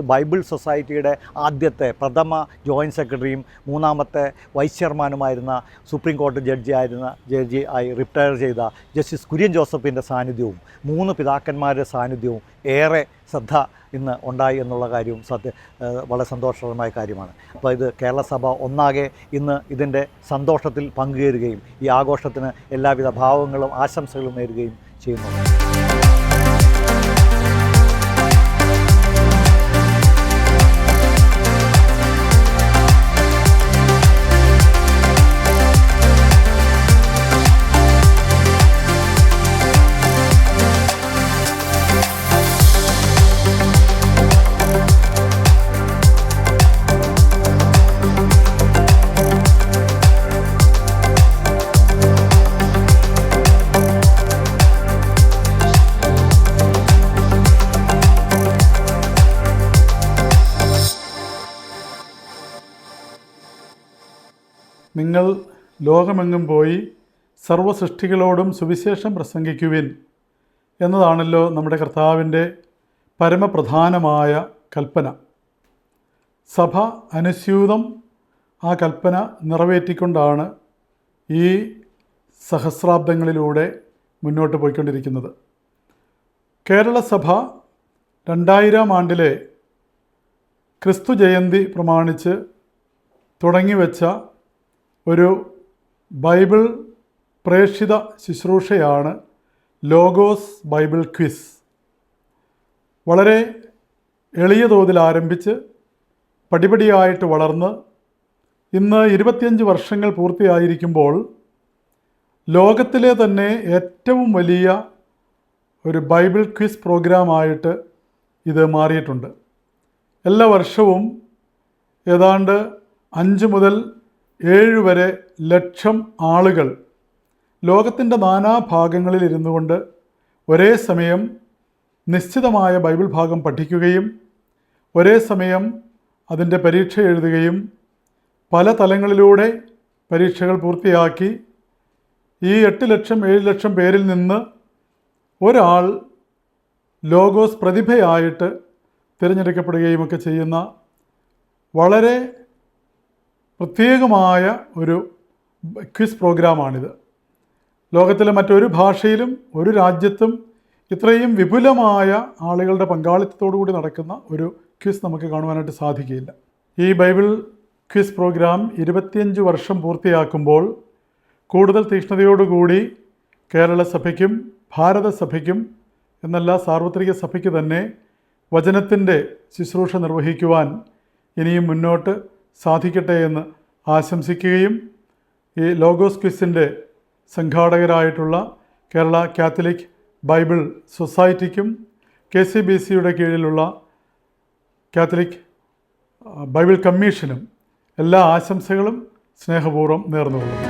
ബൈബിൾ സൊസൈറ്റിയുടെ ആദ്യത്തെ പ്രഥമ ജോയിൻറ്റ് സെക്രട്ടറിയും 3ാമത്തെ വൈസ് ചെയർമാനുമായിരുന്ന സുപ്രീം കോടതി ജഡ്ജി ആയി റിട്ടയർ ചെയ്ത ജസ്റ്റിസ് കുര്യൻ ജോസഫിൻ്റെ സാന്നിധ്യവും 3 പിതാക്കന്മാരുടെ സാന്നിധ്യവും ഏറെ ശ്രദ്ധ ഇന്ന് ഉണ്ടായി എന്നുള്ള കാര്യവും വളരെ സന്തോഷകരമായ കാര്യമാണ്. അപ്പോൾ ഇത് കേരള സഭ ഒന്നാകെ ഇന്ന് ഇതിൻ്റെ സന്തോഷത്തിൽ പങ്കുചേരുകയും ഈ ആഘോഷത്തിന് എല്ലാവിധ ഭാവങ്ങളും ആശംസകളും നേരുകയും ചെയ്യുന്നു. നിങ്ങൾ ലോകമെങ്ങും പോയി സർവ്വസൃഷ്ടികളോടും സുവിശേഷം പ്രസംഗിക്കുവിൻ എന്നതാണല്ലോ നമ്മുടെ കർത്താവിൻ്റെ പരമപ്രധാനമായ കൽപ്പന. സഭ അനുസ്യൂതം ആ കൽപ്പന നിറവേറ്റിക്കൊണ്ടാണ് ഈ സഹസ്രാബ്ദങ്ങളിലൂടെ മുന്നോട്ട് പോയിക്കൊണ്ടിരിക്കുന്നത്. കേരള സഭ 2000 ആണ്ടിലെ ക്രിസ്തു ജയന്തി പ്രമാണിച്ച് തുടങ്ങിവെച്ച ഒരു ബൈബിൾ പ്രേക്ഷിത ശുശ്രൂഷയാണ് ലോഗോസ് ബൈബിൾ ക്വിസ്. വളരെ എളിയ തോതിൽ ആരംഭിച്ച് പടിപടിയായിട്ട് വളർന്ന് ഇന്ന് 25 വർഷങ്ങൾ പൂർത്തിയായിരിക്കുമ്പോൾ ലോകത്തിലെ തന്നെ ഏറ്റവും വലിയ ഒരു ബൈബിൾ ക്വിസ് പ്രോഗ്രാമായിട്ട് ഇത് മാറിയിട്ടുണ്ട്. എല്ലാ വർഷവും ഏതാണ്ട് 5 മുതൽ 7 വരെ ലക്ഷം ആളുകൾ ലോകത്തിൻ്റെ നാനാഭാഗങ്ങളിൽ ഇരുന്നു കൊണ്ട് ഒരേ സമയം നിശ്ചിതമായ ബൈബിൾ ഭാഗം പഠിക്കുകയും ഒരേ സമയം അതിൻ്റെ പരീക്ഷ എഴുതുകയും പല തലങ്ങളിലൂടെ പരീക്ഷകൾ പൂർത്തിയാക്കി ഈ 8 ലക്ഷം 7 ലക്ഷം പേരിൽ നിന്ന് ഒരാൾ ലോഗോസ് പ്രതിഭയായിട്ട് തിരഞ്ഞെടുക്കപ്പെടുകയും ഒക്കെ ചെയ്യുന്ന വളരെ പ്രത്യേകമായ ഒരു ക്വിസ് പ്രോഗ്രാമാണിത്. ലോകത്തിലെ മറ്റൊരു ഭാഷയിലും ഒരു രാജ്യത്തും ഇത്രയും വിപുലമായ ആളുകളുടെ പങ്കാളിത്തത്തോടു കൂടി നടക്കുന്ന ഒരു ക്വിസ് നമുക്ക് കാണുവാനായിട്ട് സാധിക്കുകയില്ല. ഈ ബൈബിൾ ക്വിസ് പ്രോഗ്രാം 25 വർഷം പൂർത്തിയാക്കുമ്പോൾ കൂടുതൽ തീക്ഷ്ണതയോടുകൂടി കേരള സഭയ്ക്കും ഭാരതസഭയ്ക്കും എന്നല്ല സാർവത്രിക സഭയ്ക്ക് തന്നെ വചനത്തിൻ്റെ ശുശ്രൂഷ നിർവഹിക്കുവാൻ ഇനിയും മുന്നോട്ട് സാധിക്കട്ടെ എന്ന് ആശംസിക്കുകയും ഈ ലോഗോസ് ക്വിസിൻ്റെ സംഘാടകരായിട്ടുള്ള കേരള കാത്തലിക് ബൈബിൾ സൊസൈറ്റിക്കും KCBCയുടെ കീഴിലുള്ള കാത്തലിക് ബൈബിൾ കമ്മീഷനും എല്ലാ ആശംസകളും സ്നേഹപൂർവ്വം നേർന്നുകൊള്ളുന്നു.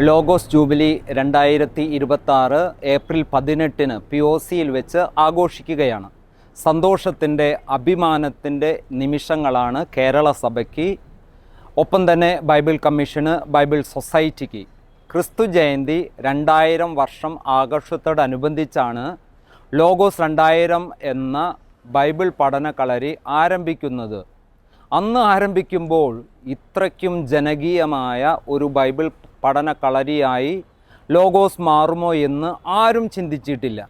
ലോഗോസ് ജൂബിലി 2026 ഏപ്രിൽ 18 POCയിൽ വെച്ച് ആഘോഷിക്കുകയാണ്. സന്തോഷത്തിൻ്റെ അഭിമാനത്തിൻ്റെ നിമിഷങ്ങളാണ് കേരള സഭയ്ക്ക്, ഒപ്പം തന്നെ ബൈബിൾ കമ്മീഷന്, ബൈബിൾ സൊസൈറ്റിക്ക്. ക്രിസ്തു ജയന്തി 2000 വർഷം ആഘോഷത്തോടനുബന്ധിച്ചാണ് ലോഗോസ് 2000 എന്ന ബൈബിൾ പഠന കളരി ആരംഭിക്കുന്നത്. അന്ന് ആരംഭിക്കുമ്പോൾ ഇത്രയ്ക്കും ജനകീയമായ ഒരു ബൈബിൾ പഠന കളരിയായി ലോഗോസ് മാറുമോ എന്ന് ആരും ചിന്തിച്ചിട്ടില്ല.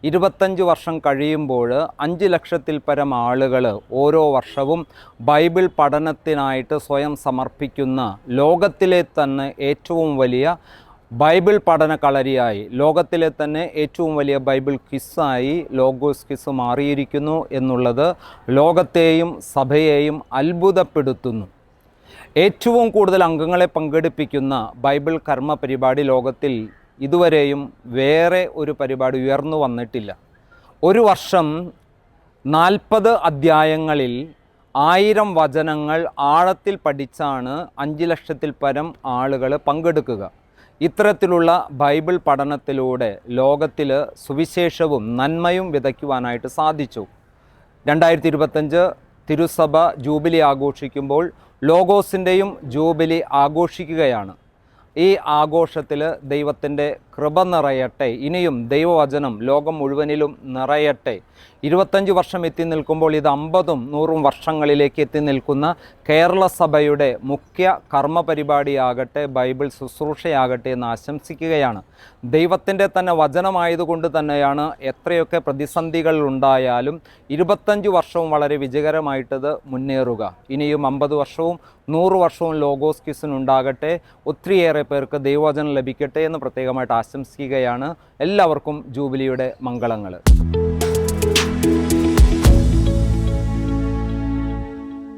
25 വർഷം കഴിയുമ്പോൾ 5 ലക്ഷത്തിൽ പരം ആളുകൾ ഓരോ വർഷവും ബൈബിൾ പഠനത്തിനായിട്ട് സ്വയം സമർപ്പിക്കുന്ന ലോകത്തിലെ തന്നെ ഏറ്റവും വലിയ ബൈബിൾ പഠന കളരിയായി, ലോകത്തിലെ തന്നെ ഏറ്റവും വലിയ ബൈബിൾ ക്വിസായി ലോഗോസ് ക്വിസ് മാറിയിരിക്കുന്നു എന്നുള്ളത് ലോകത്തെയും സഭയെയും അത്ഭുതപ്പെടുത്തുന്നു. ഏറ്റവും കൂടുതൽ അംഗങ്ങളെ പങ്കെടുപ്പിക്കുന്ന ബൈബിൾ കർമ്മ പരിപാടി ലോകത്തിൽ ഇതുവരെയും വേറെ ഒരു പരിപാടി ഉയർന്നു വന്നിട്ടില്ല. ഒരു വർഷം 40 അധ്യായങ്ങളിൽ 1000 വചനങ്ങൾ ആഴത്തിൽ പഠിച്ചാണ് 5 ലക്ഷത്തിൽ പരം ആളുകൾ പങ്കെടുക്കുക. ഇത്തരത്തിലുള്ള ബൈബിൾ പഠനത്തിലൂടെ ലോകത്തിൽ സുവിശേഷവും നന്മയും വിതയ്ക്കുവാനായിട്ട് സാധിച്ചു. 2025 തിരുസഭ ജൂബിലി ആഘോഷിക്കുമ്പോൾ ലോഗോസിൻ്റെയും ജൂബിലി ആഘോഷിക്കുകയാണ്. ഈ ആഘോഷത്തിൽ ദൈവത്തിൻ്റെ കൃപ നിറയട്ടെ, ഇനിയും ദൈവവചനം ലോകം മുഴുവനിലും നിറയട്ടെ. 25 വർഷം എത്തി നിൽക്കുമ്പോൾ ഇത് 50ഉം 100ഉം വർഷങ്ങളിലേക്ക് എത്തി നിൽക്കുന്ന കേരള സഭയുടെ മുഖ്യ കർമ്മ പരിപാടിയാകട്ടെ, ബൈബിൾ ശുശ്രൂഷയാകട്ടെ എന്ന് ആശംസിക്കുകയാണ്. ദൈവത്തിൻ്റെ തന്നെ വചനമായതുകൊണ്ട് തന്നെയാണ് എത്രയൊക്കെ പ്രതിസന്ധികൾ ഉണ്ടായാലും 25 വർഷവും വളരെ വിജയകരമായിട്ടത് മുന്നേറുക. ഇനിയും 50 വർഷവും 100 വർഷവും ലോഗോസ് ക്വിസിനുണ്ടാകട്ടെ. ഒത്തിരിയേറെ പേർക്ക് ദൈവവചനം ലഭിക്കട്ടെ എന്ന് പ്രത്യേകമായിട്ട് ആശംസിക്കുകയാണ്. എല്ലാവർക്കും ജൂബിലിയുടെ മംഗളങ്ങൾ.